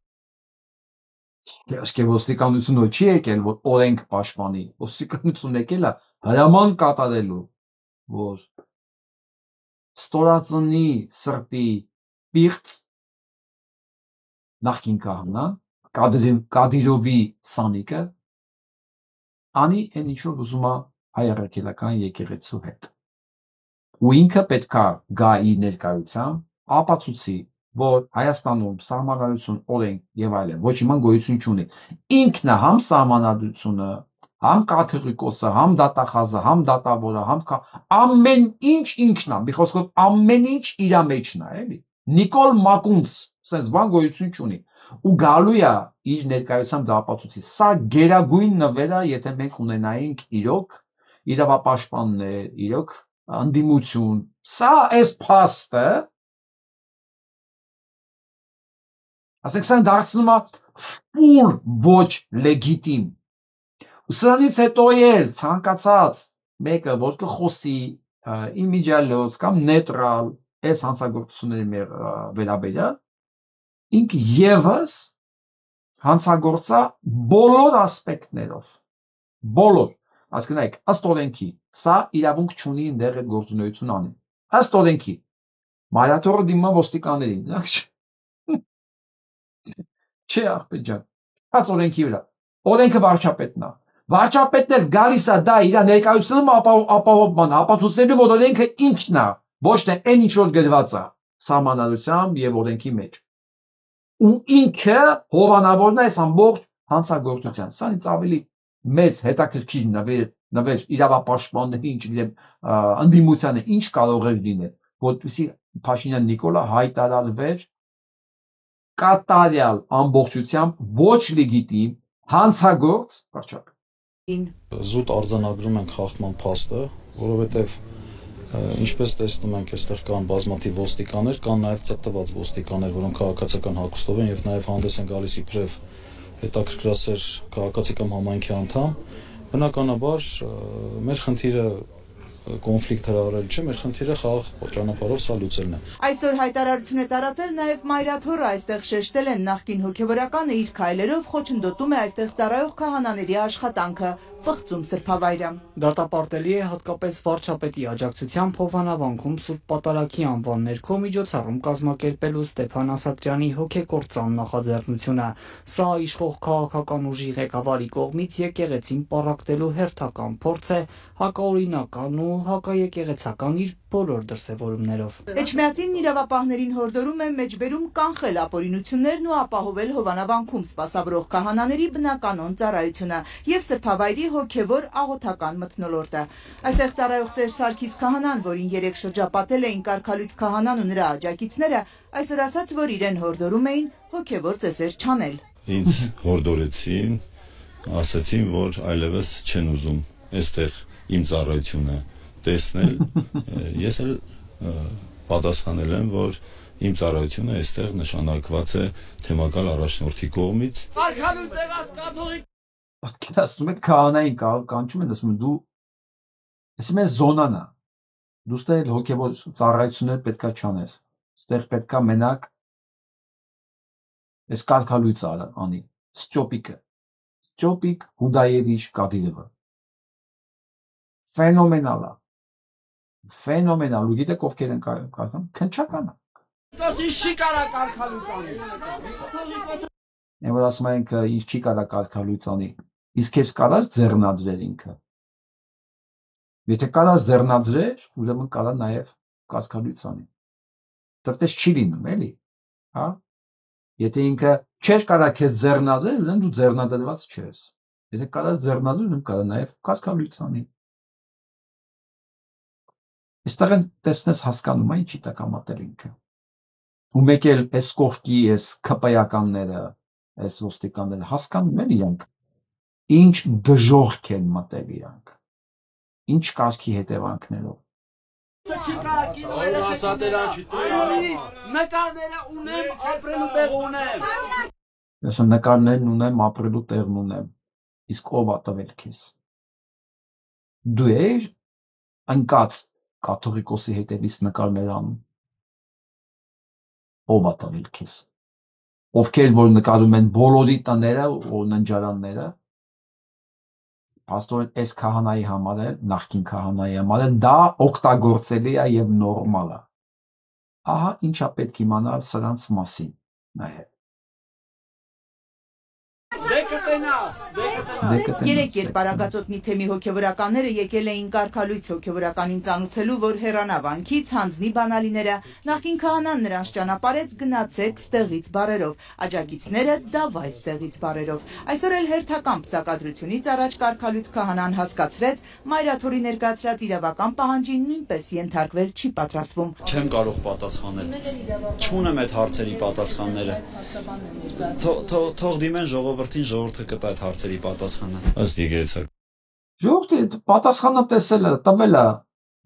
Իհարկե ոստիկանությունը չի եկել, որ օրենք պաշտպանի, ոստիկանությունը եկել է հրաման կատարելու, որ ստորածնի սրտի պիղծ նախկին քահանան Կադիրովի սանիկը անի այն ինչ որ ուզում է հայ առաքելական եկեղեցու հետ։ Ու ինքը պետքա գա իր ներկայությամբ ապացուցի, որ Հայաստանում սահմանադրություն, օրենք եւ այլն ոչ իման գոյություն չունի։ Ինքն է համ սահմանադրությունը, համ կաթողիկոսը, համ դատախազը, համ դատավորը, համ ամեն ինչ ինքն է, մի խոսքով ամեն ինչ իր մեջն է, էլի։ Նիկոլ Մակունց, sense բան գոյություն չունի։ Ու գալու է իր ներկայությամբ դա ապացուցի։ Սա գերագույն նվեր է, եթե մենք ունենայինք իրոք իրավապաշտպաններ, իրոք անդիմություն, սա այս փաստը, ասենք սա դարձնում է ֆուլ ոչ լեգիտիմ։ Ու սրանից հետո էլ ցանկացած մեկը, որ կխոսի իմիջիալոս կամ նեյտրալ այս հանցագործությունների վերաբերյալ, ինք եւս հանցագործա բոլոր ասպեկտներով, բոլոր, ասկնայք, ըստ օրենքի, սա իրավունք չունի ընդեղ այդ գործունեություն անի, ըստ օրենքի, մայրաթորը դիմա ոստիկաններին, չէ աղբեր ջան, ըստ օրենքի վրա, օրենքը վարչապետն է, վարչապետն էլ գալիս է դա իր ներկայությունում ապահովման, ապացուցելու, որ օրենքը ինքն է, ոչ թե այն ինչ որ գրված է սահմանադրությամբ եւ օրենքի մեջ։ Ու ինքը հովանավորն է այս ամբողջ հանցագործության։ Սրանից ավելի մեծ հետաքրքիր նվեր իրավապաշտպանների ինչ գիտեմ անդիմությանը ինչ կարող էր լինել, որպեսզի Փաշինյան Նիկոլը հայտարարվեր կատարյալ ամբողջությամբ ոչ լեգիտիմ հանցագործ վարչապետ։ Զուտ արձանագրում ենք խախտման փաստը, որովհետև ինչպես տեսնում ենք, այստեղ կան բազմաթիվ ոստիկաններ, կան նաև ծպտված ոստիկաններ, որոնք քաղաքացիական հագուստով են եւ նաև հանդես են գալիս իբրև հետաքրքրասեր քաղաքացիական համայնքի անդամ։ Բնականաբար մեր խնդիրը կոնֆլիկտ հրավիրել չէ, մեր խնդիրը խաղաղ ճանապարհով սա լուծելն է։ Այսօր հայտարարություն է տարածել նաև Մայրաթորը, այստեղ շեշտել են նախկին հոգևորականը իր քայլերով խոչընդոտում է այստեղ ծառայող քահանաների աշխատանքը, պղծում սրբավայրը։ Դատապարտելի է հատկապես վարչապետի աջակցությամբ Հովանավանքում Սուրբ Պատարագի անվան ներքո միջոցառում կազմակերպելու Ստեփան Ասատրյանի հոգեկործան նախաձեռնությունը։ Սա իշխող քաղաքական ուժի ղեկավարի կողմից եկեղեցին պառակտելու հերթական փորձ է հակաօրինական ու հակաեկեղեցական իր բոլոր դրսևորումներով։ Էջմիածինն իրավապահներին հորդորում է մեջբերում կանխել ապօրինություններն ու ապահովել Հովանավանքում սպասավորող քահանաների բնականոն ծառայությունը եւ սրբավայրի հոգևոր աղոթական մթնոլորտը։ Այստեղ ծառայող Տեր Սարգիս քահանան, որին երեք շրջապատել էին կարգալույց քահանան ու նրա աջակիցները, այսօր ասաց, որ իրեն հորդորում էին հոգևոր ծեսեր չանել։ Ինձ հորդորեցին, ասացին, որ այլևս չեն ուզում այստեղ իմ ծառայությունը տեսնել, ես էլ պատասխանել եմ, որ իմ ծառայությունը այստեղ նշանակված է թեմակալ առաջնորդի կողմից։ Ասում եք քահանային կանչում են, ասում են դու ասում են զոնան է, դու ստեղ հոգևոր ծառայություններ պետքա չանես, ստեղ պետքա մենակ այս կարգալույցը անի, Ստյոպիկ Հուդայևիչ Կադիրովը, ֆենոմենալ է, ֆենոմենալ, ու գիտեք ովքեր են կարգում, քնչական է։ Ինչ չի կարա կարգալույց անի։ Են որ ասում ենք ինչ չի կարա կարգալույց անի, իսկ քեզ կարաս ձեռնադրել ինքը։ Եթե կարաս ձեռնադրել, ուրեմն կարա նաև կարգալույց անի։ Դրտես չի լինում, էլի, հա։ Եթե ինքը չէր կարա քեզ ձեռնադրել, ուրեմն դու ձեռնադրված չես։ Եթե կարաս ձեռնադրել, ուրեմն կարա նաև կարգալույց անի։ Այստեղ են տեսնես հասկանում է ինչի տակ ամատել ինքը։ Ու մեկ էլ այս կողքի, այս քպայականները, այս ոստիկանները հասկանում են իրանք ինչ դժոխք են մտել իրանք, ինչ կարգի հետևանքներով։ Նկարները ունեմ, ապրելու տեղ ունեմ։ Ես նկարներն ունեմ, ապրելու տեղն ունեմ։ Իսկ ով ա տվել քեզ։ Դու ես ընկած կաթողիկոսի հետևից նկարներ անում։ Ով է տվել քեզ։ Ովքեր որ նկարում են բոլորի տները ու ննջարանները, փաստորեն այս քահանայի համար է, նախկին քահանայի համար է, դա օգտագործելի է եւ նորմալ է։ Ահա ինչա պետք իմանալ սրանց մասին նաև։ Երեք երկպարագածոտնի թեմի հոգևորականները եկել էին կարգալույց հոգևորականին ծանուցելու, որ հեռանա վանքից, հանձնի բանալիները, նախկին քահանան նրանց ճանապարհեց գնացեք ստեղից բարերով, աջակիցները դավայ ստեղից բարերով։ Այսօր էլ հերթական պսակադրությունից առաջ կարգալույց քահանան հասկացրեց, մայրաթորի ներկայացրած իրավական պահանջին նույնպես ենթարկվել չի պատրաստվում։ Չեմ կարող պատասխանել։ Չունեմ այդ հարցերի պատասխանները։ Թող դիմեն ժողովրդին, ժողովուրդը կտա այդ հարցերի պատասխանը։ Ըստ եկեղեցական։ Ժողովուրդը պատասխանը տեսել է, տվել է,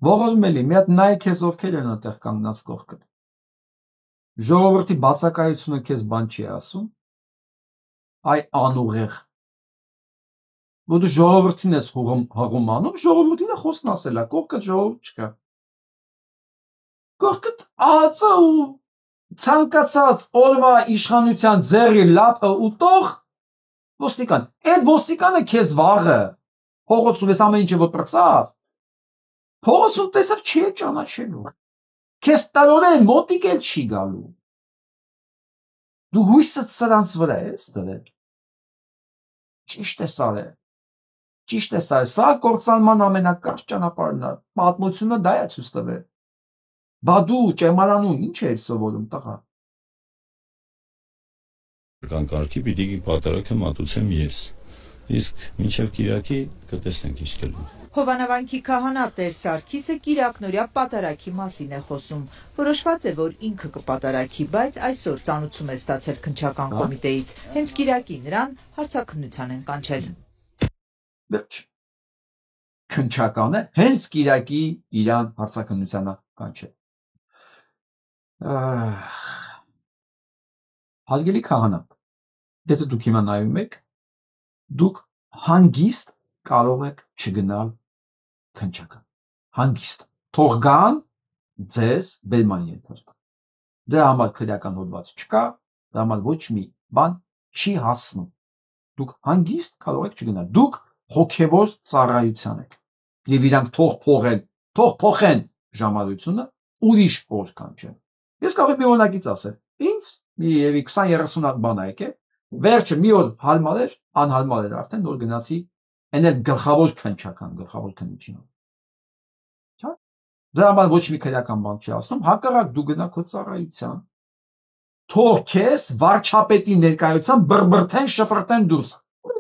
ողորմել է, մի հատ նայ քեզ ովքեր են այդտեղ կանգնած կողքդ։ Ժողովրդի բացակայությունը քեզ բան չի ասում։ Այ անուղեղ։ Որ դու ժողովրդին ես հղում անում, ժողովրդին է խոսքն ասել է, կողքդ ժողովուրդ չկա։ Կողքդ ածը ու ցանկացած օրվա իշխանության ձեռի լափը ուտող ոստիկան, այդ ոստիկանը քեզ վաղը փողոցում ես ամեն ինչը որ պրծավ, փողոցում տեսավ չի ճանաչելու, քեզ տարօրեն մոտիկ էլ չի գալու, դու հույսդ սրանց վրա ես դրել, ճիշտ ես արել, սա կործանման ամենակարճ ճանապարհն է, պատմությունը դա է ցույց տվել, բա դու ճեմարանում ինչ ես սովորում տղա։ Կարգի պիտի պատարակը մատուցեմ ես, իսկ մինչև Կիրակի կտեսնենք ինչ կլինի։ Հովանավանքի քահանա Տեր Սարգիսը Կիրակնորյա պատարակի մասին է խոսում։ Որոշված է, որ ինքը կպատարակի, բայց այսօր ծանուցում է ստացել քննչական կոմիտեից։ Հենց Կիրակի նրան հարցաքննության են կանչել։ Քննչականը հենց Կիրակի իրան հարցաքննությանը կանչել։ Հարգելի քահանա, եթե դուք հիմա նայում եք, դուք հանգիստ կարող եք չգնալ քննչական, հանգիստ, թող գան ձեզ բերման ենթարկել, դրա համար քրեական հոդված չկա, դրա համար ոչ մի բան չի հասնում, դուք հանգիստ կարող եք չգնալ, դուք հոգևոր ծառայության եք, և իրանք թող փոխեն ժամադրությունը, ուրիշ օր կանչեն, ես կարող եմ մի օրինակից ասել, ինձ մի 20-30 բան ա եկել, վերջը մի օր անհարմար էր արդեն, նոր գնացի, այն էլ գլխավոր քննչին։ Դրա համար ոչ մի քրեական բան չի ասում, հակառակ դու գնա քո ծառայության, թող քեզ վարչապետի ներկայությամբ բրբրթեն, շպրտեն դուրս,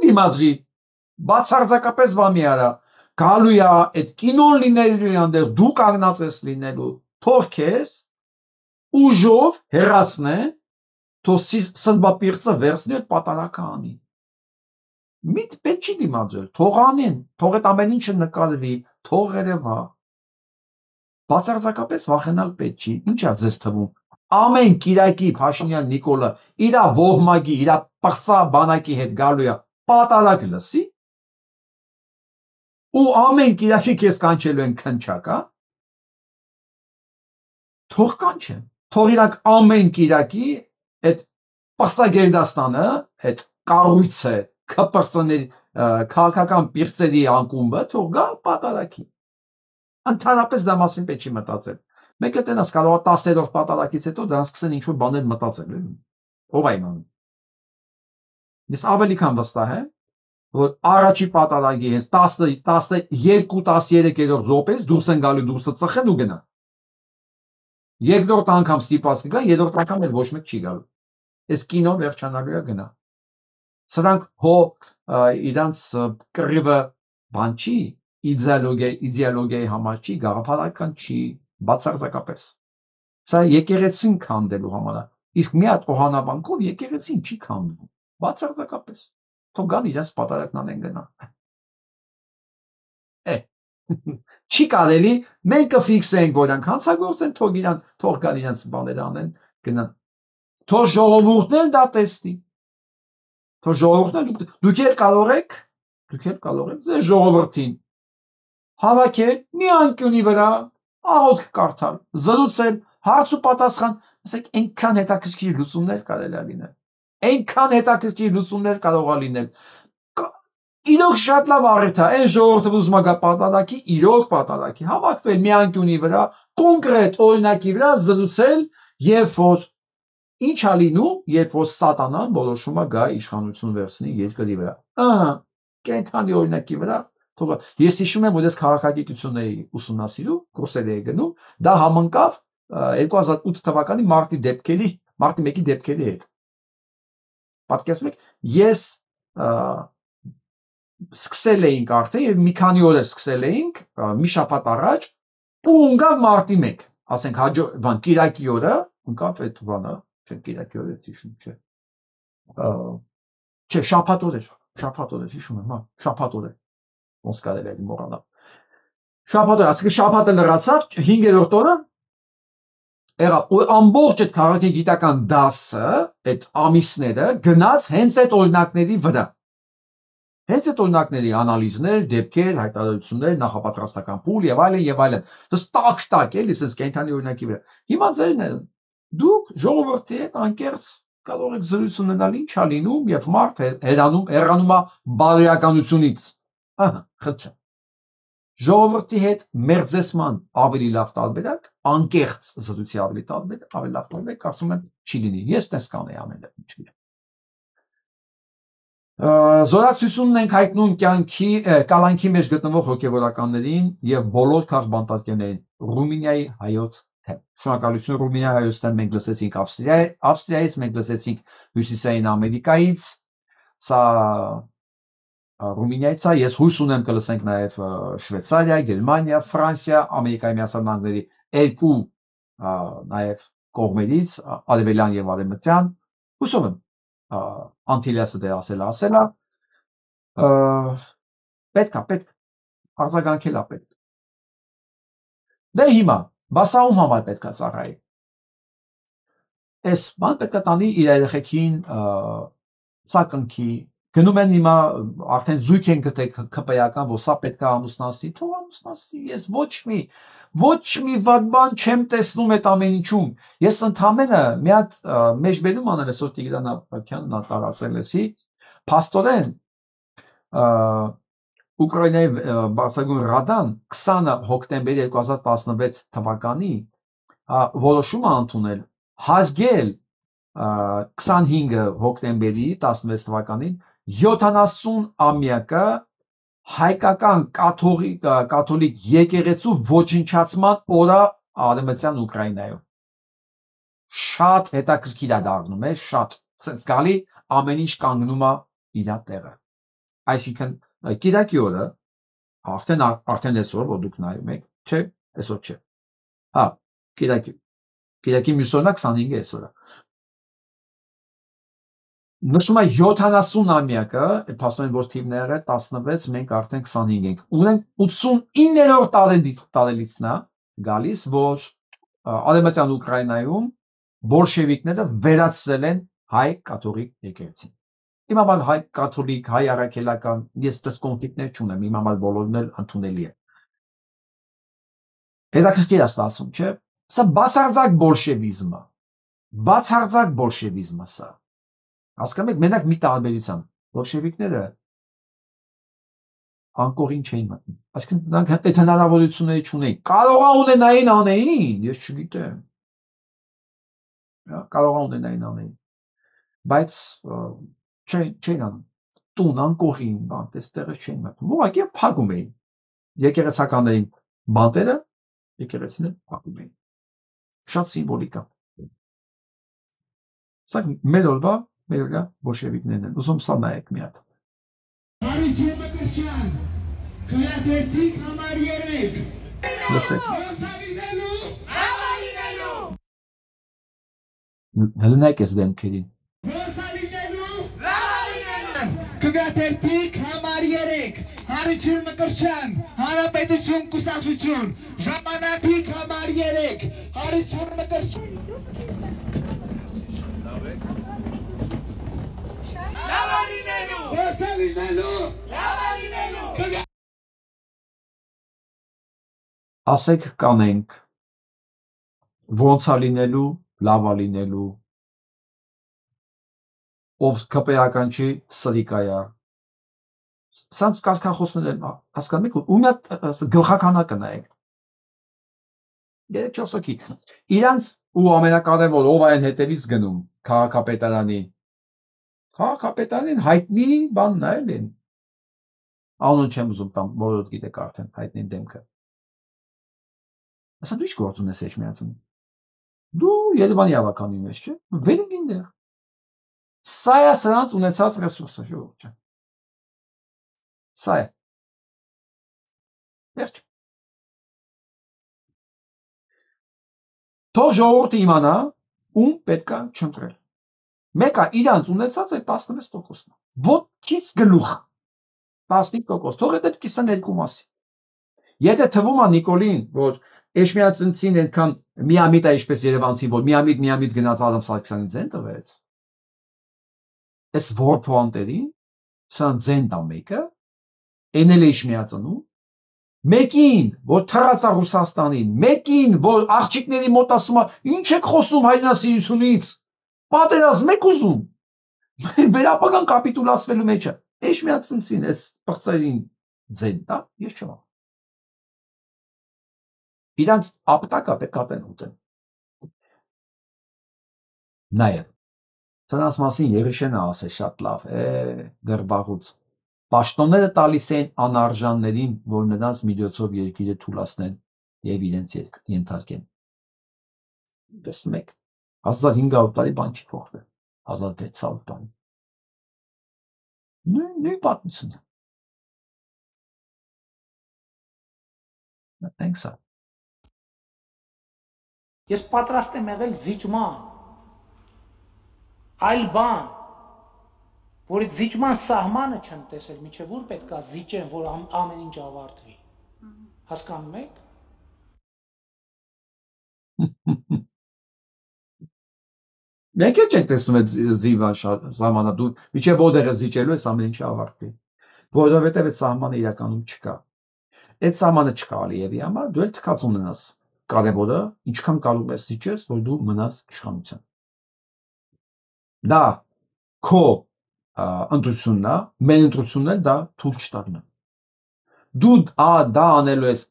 դիմադրի, բացարձակապես բան մի արա, գալու է այդ կինոն լինելու այնտեղ, դու կանգնած ես լինելու, թող քեզ ուժով հեռացնեն, թող սրբապիղծը վերցնի այդ պատարակը անի։ Միտ պետք չի դիմադրել, թող անեն, թող այդ ամեն ինչը նկարվի, թող երևա։ Բացարձակապես վախենալ պետք չի, ինչ է ձեզ թվում։ Ամեն Կիրակի Փաշինյան Նիկոլը իր ոհմագի, իր պղծա բանակի հետ գալու է պատարակ լսի, ու ամեն Կիրակի քեզ կանչելու են քննչական, թող կանչեն, թող իրանք ամեն Կիրակի այդ պղծագերդաստանը, այդ կառույցը, քպրծների, քաղաքական պիղծերի անկումբը, թող գա պատարակի։ Ընդհանրապես դա մասին պետք չի մտածել։ Մեկը տենաս կարող է 10-րդ պատարակից հետո դրանց սկսեն ինչ-որ բաներ մտածել։ Ով է իմանում։ Ես ավելի քան վստահ եմ, որ առաջի պատարակի հենց 12-13-րդ րոպեից դուրս են գալու, դուրսը ծխեն ու գնան։ Երկրորդ անգամ ստիպված կգա, երրորդ անգամ էլ ոչ մեկ չի գալու։ Այս կինոն վերջանալու է գնա։ Սրանք իրանց կռիվը բան չի, իդեոլոգիայի համար չի, գաղափարական չի, բացարձակապես։ Սա եկեղեցին քանդելու համար է, իսկ մի հատ օհանավանքով եկեղեցին չի քանդվում, բացարձակապես։ Թող գան իրենց պատարակն անեն գնա։ Չի կարելի, մենք կֆիքսենք, որ իրանք հանցագործեն, թող գան իրենց բաները անեն, գնան։ Թող ժողովուրդն էլ դա տեսնի։ Թող ժողովուրդն էլ դուք էլ կարող եք ձեր ժողովրդին հավաքել մի անկյունի վրա, աղոթք կարդալ, զրուցել, հարց ու պատասխան, ասեք այնքան հետաքրքիր լուծումներ կարելի է լինել։ Այնքան հետաքրքիր լուծումներ կարող է լինել։ Իրոք շատ լավ առիթ է, այն ժողովուրդը ուզում է գա պատանակի, իրոք պատանակի, հավաքվել մի անկյունի վրա, կոնկրետ օրինակի վրա զրուցել, երբ որ ինչ է լինում, երբ որ սատանան որոշում է գա իշխանություն վերցնի երկրի վրա։ Ահա, կենթանի օրինակի վրա, ես հիշում եմ, որ ես քաղաքագիտությունների ուսումնասիրում, կուրսեր էի գնում, դա համընկավ 2008 թվականի մարտի 1-ի դեպքերի հետ։ Պատկերացնում եք, ես սկսել էինք արդեն եւ մի քանի օր սկսել էինք մի շաբաթ առաջ ու ընկավ մարտի 1, ասենք կիրակի օրը ընկավ այդ բանը, չէ, կիրակի օրը հիշում չէ։ Չէ, շաբաթ օր էր, հիշում եմ, հա, շաբաթ օր է։ Ոնց կարելի է մոռանալ։ Շաբաթ օր, ասենք շաբաթը լրացավ, 5-րդ օրը եղավ ու ամբողջ այդ քաղաքագիտական դասը, այդ ամիսները գնաց հենց այդ օրինակների վրա։ Հենց այդ օրինակների անալիզներ, դեպքեր, հայտարարություններ, նախապատրաստական փուլ եւ այլն եւ այլն։ Դες տակ էլի, ասես կենթանի օրինակի վրա։ Հիմա ձերն է, դուք ժողովրդի հետ անկեղծ կարող եք զրույց ունենալ, ինչ է լինում եւ մարդ հեռանում է բարոյականությունից։ Ահա, խնդրեմ։ Ժողովրդի հետ մերձեսման ավելի լավ տարբերակ, անկեղծ զրույցի ավելի լավ տարբերակ, կարծում եմ չի լինի։ Ես տես կանեի ամեն ինչ լինի։ Զորակցությունն ենք հայտնում կալանքի մեջ գտնվող հոգևորականներին եւ բոլոր քաղբանտարկերներին Ռումինիայի հայոց թեմ։ Շնորհակալություն Ռումինիայի հայոց թեմ, մենք լսեցինք Ավստրիայից, մենք լսեցինք Հյուսիսային Ամերիկայից, սա Ռումինիայից է, ես հույս ունեմ կլսենք նաեւ Շվեյցարիա, Գերմանիա, Ֆրանսիա, Ամերիկայի Միացյալ Նահանգների երկու նաեւ կողմերից, արևելյան եւ արևմտյան, հուսով եմ Անտիլիասը դե ասելա, պետք է, արձագանքել է պետք։ Դե հիմա, բասաում համար պետք է ծառայի։ Այս բան պետք է տանի իր երեխեքին ցակնքի, գնում են հիմա արդեն զույգ են գտել ԿՊ-ական, որ սա պետք է ամուսնացնի, թող ամուսնացնի, ես ոչ մի վատ բան չեմ տեսնում այդ ամեն ինչում։ Ես ընդամենը մի հատ մեջբերում անել այսօր Տիգրան Ապակյանն տարածել էսի, փաստորեն Ուկրաինայի բարձրագույն ռադան 20 հոկտեմբերի 2016 թվականի որոշում է ընդունել հարգել 25 հոկտեմբերի 16 թվականին 70-ամյակը հայկական կաթոլիկ եկեղեցու ոչնչացման օրը արևմտյան Ուկրաինայում։ Շատ հետաքրքիր է դառնում, շատ, sense գալի ամեն ինչ կանգնում է իր տեղը։ Այսինքն կիրակի օրը արդեն այսօր որ դուք նայում եք, չէ, այսօր չէ։ Հա, կիրակի մյուս օրն է 25-ը այսօրը։ Նշում է 70-ամյակը, փաստորեն որ թիվները 16, մենք արդեն 25 ենք։ Ունենք 89-րդ տարելիցն է գալիս, որ արևմտյան Ուկրաինայում բոլշևիկները վերացրել են հայ կաթոլիկ եկեղեցին։ Իմ համար հայ կաթոլիկ, հայ առաքելական, ես դες կոնֆլիկտներ չունեմ, իմ համար բոլորն էլ ընդունելի է։ Հետաքրքիր է ստացվում, չէ՞։ Սա բացարձակ բոլշևիզմ է սա։ Հասկանում եք, մենակ մի տարբերությամբ բոլշևիկները անկողին չէին մտնում։ Այսինքն նրանք այդ հնարավորությունները չունեին։ Կարող է ունենային անեին, ես չգիտեմ։ Կարող է ունենային անեին։ Բայց չէին անում։ Տուն անկողին, բան, այստեղը չէին մտնում։ Ուղղակի փակում էին։ Եկեղեցականներին բանտերը, եկեղեցիները փակում էին։ Շատ սիմվոլիկ է։ Սա մեր օրվա բոլշևիկներն են, ուզում սա նայեք մի հատ։ Հարություն Մկրտչյան, քրատերտիկ համար 3։ Լսեք։ Լավալինելու։ Հլնեք ես դեմքերին։ Քրատերտիկ համար 3։ Հարություն Մկրտչյան, Հանրապետություն կուսակցություն, ժամանակիկ համար 3։ Հարություն Մկրտչյան։ Լավալինելու։ ասեք կանենք, ոնց է լինելու, լավ է լինելու, ով քպեական չի, սրիկայա։ Սանց կարգախոսներ են, հասկանում եք, ու մի հատ գլխականակը նայեք։ 3-4 հոգի։ Իրանց ու ամենակարևոր ով այն հետևից գնում, քաղաքապետարանի։ Քաղաքապետարանին հայտնի բանն է էլի։ Անուն չեմ ուզում տամ, բոլորդ գիտեք արդեն հայտնի դեմքը։ Ասա դու ի՞նչ գործ ունես Էջմիածնում։ Դու Երևանի ավականի մեջ, չէ՞։ Վերինգին դեր։ Սա է սրանց ունեցած ռեսուրսը, ժողովուրդ ջան։ Սա է։ Վերջ։ Թող ժողովուրդը իմանա, ում պետքա չընտրել։ Մեկը իրանց ունեցած է 16%-ն։ Ոչից գլուխ 15%, թող այդ 22 մասի։ Եթե թվում է Նիկոլին, որ Էջմիածնցին այնքան միամիտ է ինչպես Երևանցին, որ միամիտ գնաց Ադամ Սարգսյանին ձեն տվեց, այս որ փոանտերին, սան ձեն տա մեկը, էնել Էջմիածնում, մեկին, որ թռած է Ռուսաստանին, մեկին, որ աղջիկների մոտ ասում է, ինչ եք խոսում հայրենասիրությունից, պատերազմ եք ուզում, մեր ապագան կապիտուլացվելու մեջ է, Էջմիածնցին, այս պղծերին ձեն տա, ես չեմ։ Իրանց ապտակը պետք է տեն ուտեն։ Նաև, սրանց մասին Երիշենը ասել շատ լավ, դեռ վաղուց։ Պաշտոնները տալիս են անարժաններին, որ նրանց միջոցով երկիրը թուլացնեն եւ իրենց ենթարկեն։ Տեսնում եք, 1500 տարի բան չի փոխվել, 1600 տարի։ Նույն պատմությունը։ Մտնենք սա։ Ես պատրաստ եմ եղել զիջման, այլ բան, որ այդ զիջման սահմանը չեմ տեսել, միջև որ պետք է զիջեն, որ ամեն ինչ ավարտվի։ Հասկանում եք։ Մենք էլ չենք տեսնում այդ զիվան սահմանը, դու միջև որդեղը զիջելու ես ամեն ինչը ավարտվի, որովհետև այդ սահմանը իրականում չկա։ Այդ սահմանը չկա Ալիևի համար, դու էլ թքած ունենաս։ Կարևորը ինչքան կարող ես զիջես, որ դու մնաս իշխանության։ Դա քո ընտրությունն է, մեր ընտրությունն էլ դա թույլ չտալն է։ Դու դա անելու ես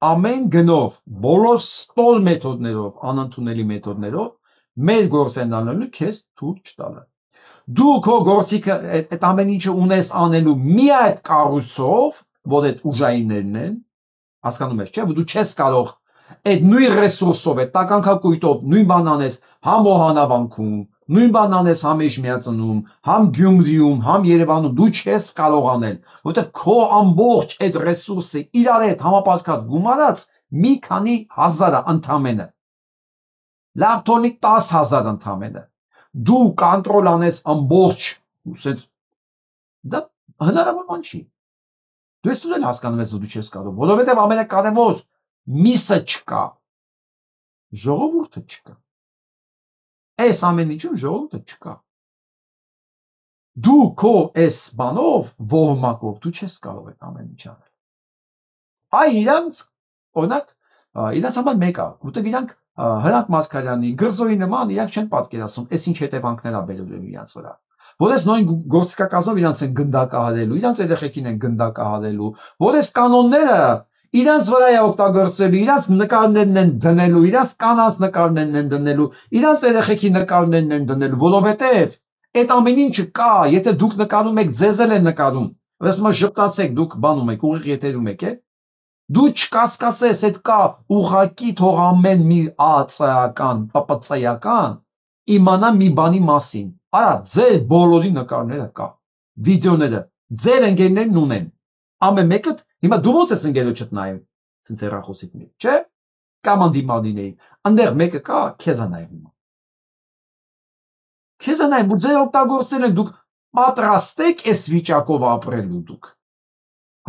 ամեն գնով, բոլոր ստոր մեթոդներով, անընդունելի մեթոդներով, մեր գործերն անելու քեզ թույլ չտալը։ Դու քո գործիքը այդ ամեն ինչը ունես անելու մի այդ կառույցով, որ այդ ուժայիններն են, հասկանում ես, չէ՞, որ դու չես կարող այդ նույն ռեսուրսով, այդ տականքակույտով նույն բան անես համ Օհանավանքում, նույն բան անես համ Էջմիածնում, համ Գյումրիում, համ Երևանում, դու չես կարող անել, որովհետև քո ամբողջ այդ ռեսուրսը իրար հետ համապատասխան գումարած մի քանի հազար ընդամենը։ Լավ թողնի 10,000 ընդամենը։ Դու կոնտրոլ անես ամբողջ, դա հնարավոր բան չի։ Դու ես ուզել հասկանում ես, որ դու չես կարող, որովհետև ամենակարևոր միսը չկա, ժողովուրդը չկա։ Այս ամեն ինչում ժողովուրդը չկա։ Դու քո այս բանով, ոհմակով, դու չես կարող այդ ամեն ինչ անել։ Այ իրանց, օրինակ, իրանց համար մեկ է, որտեղ իրանք Հրանտ Մարգարյանի, Գրզոյի նման իրանք չեն պատկերացնում, այս ինչ հետևանքներ ա բերելու իրանց վրա։ Որ այս նույն գործիքակազմով իրանց են գնդակահարելու, իրանց երեխեքին են գնդակահարելու, որ այս կանոնները իրանց վրա է օգտագործելու, իրանց նկարներն են դնելու, իրանց կանանց նկարներն են դնելու, իրանց երեխեքի նկարներն են դնելու, որովհետև այդ ամեն ինչը կա, եթե դուք նկարում եք, ձեզ էլ են նկարում, ասում եմ ժպտացեք, դուք բանում եք, ուղիղ եթերում եք, դու չկասկածես, այդ կա ուղղակի թող ամեն մի ԱՑ-ական, ՊՊՑ-ական իմանա մի բանի մասին։ Արա, ձեր բոլորի նկարները կա, վիդեոները, ձեր ընկերներն ունեն։ Ամեն մեկը, հիմա դու ո՞նց ես ընկերոջդ նայում, ցենց հեռախոսիդ մեջ, չէ՞։ Կամ անդիմադիների, այնտեղ մեկը կա, քեզ է նայում։ Քեզ է նայում, ու ձեր օգտագործել են, դուք պատրաստեք այս վիճակով ապրելու դուք։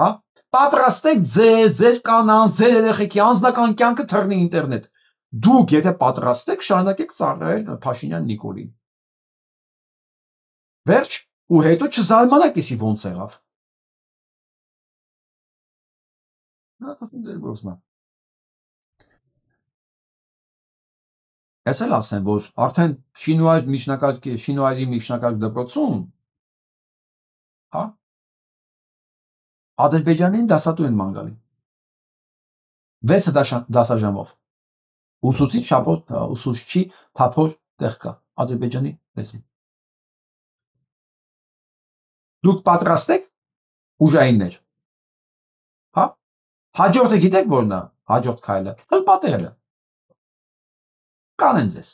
Հա? Պատրաստեք ձեր կանանց, ձեր երեխեքի անձնական կյանքը թռնի ինտերնետ։ Դուք եթե պատրաստեք, շարունակեք ծառայել Փաշինյան Նիկոլին։ Վերջ, ու հետո չզարմանաք, իսի ոնց եղավ։ Նա թվում էր ոզնա։ Ես էլ ասեմ, որ արդեն շինուարի միջնակարգ դպրոցում, հա, Ադրբեջանին դասատու են ման գալի։ 6 դասաժամով։ Ուսուցչի թափոր տեղ կա Ադրբեջանի լեզվի։ Դուք պատրաստ եք ուժայիններ։ Հա։ Հաջորդը գիտեք որն է, հաջորդ քայլը, հլպատելը։ Կանեն ձեզ։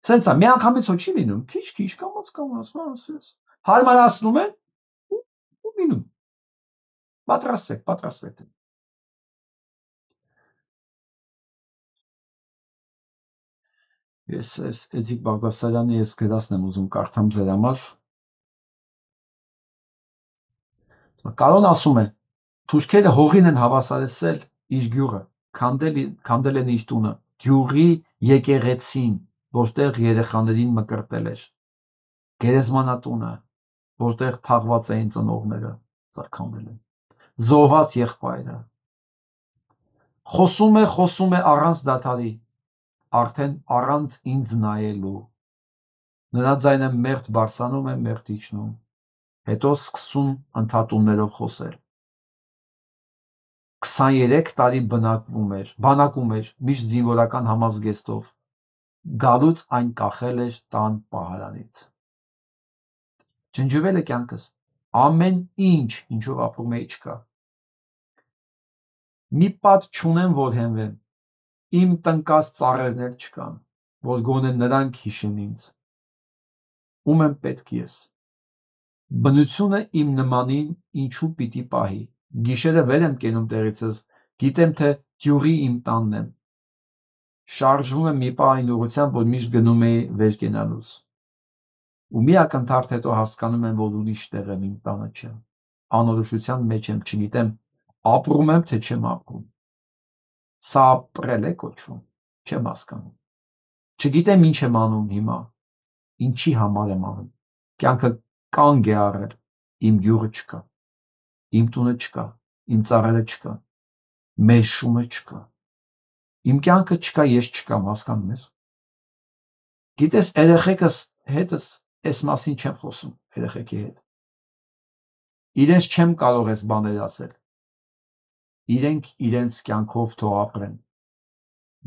Սենց է, մի անգամից հո չի լինում, քիչ կամաց, հարմարացնում են ու լինում։ Պատրաստվեք։ Ես Էդիկ Բաղդասարյանի գրածն եմ ուզում կարդամ ձեր համար։ Կարոն ասում է. թուրքերը հողին են հավասարեցրել իր գյուղը, քանդել են իր տունը, գյուղի եկեղեցին, որտեղ երեխաներին մկրտել էր, գերեզմանատունը, որտեղ թաղված էին ծնողները, սարքանել են, զոհված եղբայրը։ Խոսում է առանց դադարի, արդեն առանց ինձ նայելու։ Նրա ձայնը մերթ բարձրանում է, մերթ իջնում, հետո սկսում ընդհատումներով խոսել։ 23 տարի բանակում էր, միշտ զինվորական համազգեստով, գալուց այն կախել էր տան պահարանից։ Ջնջվել է կյանքս, ամեն ինչ, ինչով ապրում էի չկա։ Մի պատ չունեմ, որ հենվեմ, իմ տնկած ծառերն էլ չկան, որ գոնե նրանք հիշեն ինձ։ Ում եմ պետք ես։ Բնությունը իմ նմանին ինչու պիտի պահի։ Գիշերը վեր եմ կենում տեղիցս, գիտեմ, թե գյուղի իմ տանն եմ։ Շարժվում եմ մի պահ այն ուղղությամբ, որ միշտ գնում էի վեր կենալուց։ Ու մի ակնթարթ հետո հասկանում եմ, որ ուրիշ տեղ եմ, իմ տանը չեմ։ Անորոշության մեջ եմ, չգիտեմ, ապրում եմ, թե չեմ ապրում։ Սա ապրել է կոչվում, չեմ հասկանում։ Չգիտեմ ինչ եմ անում հիմա, ինչի համար եմ անում։ Կյանքը կանգ է առել, իմ գյուղը չկա, իմ տունը չկա, իմ ծառերը չկա, մեր շունը չկա, իմ կյանքը չկա, ես չկամ, հասկանում ես։ Գիտես, երեխեքս հետս այս մասին չեմ խոսում, երեխեքի հետ։ Իրենց չեմ կարող այս բաներ ասել։ Իրենք իրենց կյանքով թող ապրեն,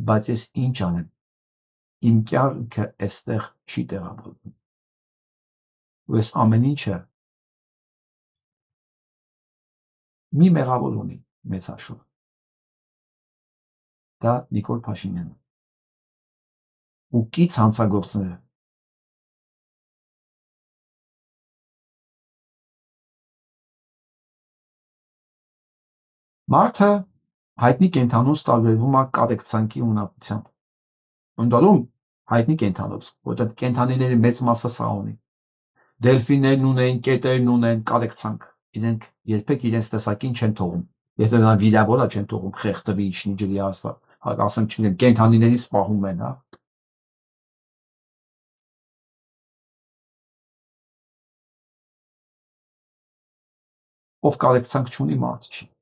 բայց ես ինչ անեմ։ Իմ կյանքը այստեղ չի տեղավորվում։ Ու այս ամեն ինչը մի մեղավոր ունի մեծ հաշվով։ Դա Նիկոլ Փաշինյանն ու կից հանցագործները։ Մարդը հայտնի կենդանուց տարբերվում է կարեկցանքի ունակությամբ։ Ընդդալում հայտնի կենդանուց, որտեղ կենդանիների մեծ մասը սա ունի։ Դելֆիններն ունեն, կետերն ունեն կարեկցանք։ Իրենք երբեք իրենց տեսակին չեն թողում։ Եթե նա վիրավորա չեն թողում, խեղդվի, իջնի ջրի հաստատ, ասեմ չգիտեմ, կենդանիներից պահում են, հա։ Ով կարեկցանք չունի, մարդ չի։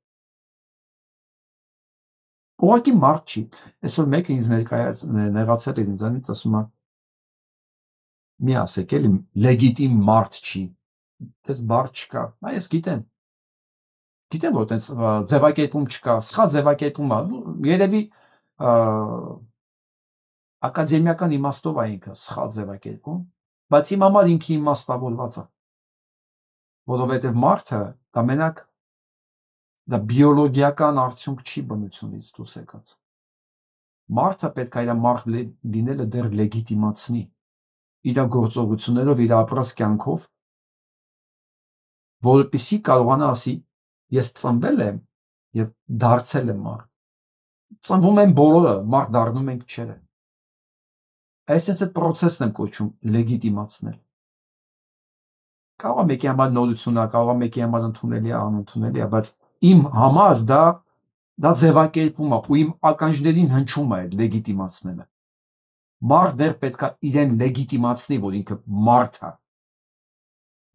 Ուղղակի մարդ չի։ Այսօր մեկը ինձ նեղացել էր ինձանից, ասում է. մի ասեք էլի, լեգիտիմ մարդ չի։ Դες բառ չկա։ Այ ես գիտեմ, որ այդպես ձևակերպում չկա, սխալ ձևակերպում է, երևի ակադեմիական իմաստով է ինքը սխալ ձևակերպում, բայց իմ համար ինքը իմաստավորված է, որովհետև մարդը դա մենակ դա բիոլոգիական արդյունք չի բնությունից դուրս եկած։ Մարդը պետք է իր մարդ լինելը դեռ լեգիտիմացնի իր գործողություններով, իր ապրած կյանքով, որպեսզի կարողանա ասի, ես ծնվել եմ եւ դարձել եմ մարդ։ Ծնվում են բոլորը, մարդ դառնում ենք չերը։ Այսինքն այդ process-ն եմ կոչում լեգիտիմացնել։ Կարող է մեկի համար նորություն է, կարող է մեկի համար ընդունելի է, անընդունելի է, բայց իմ համար դա ձևակերպում է ու իմ ականջներին հնչում է այդ լեգիտիմացնելը։ Մարդ դեռ պետք է իրեն լեգիտիմացնի, որ ինքը մարդ է։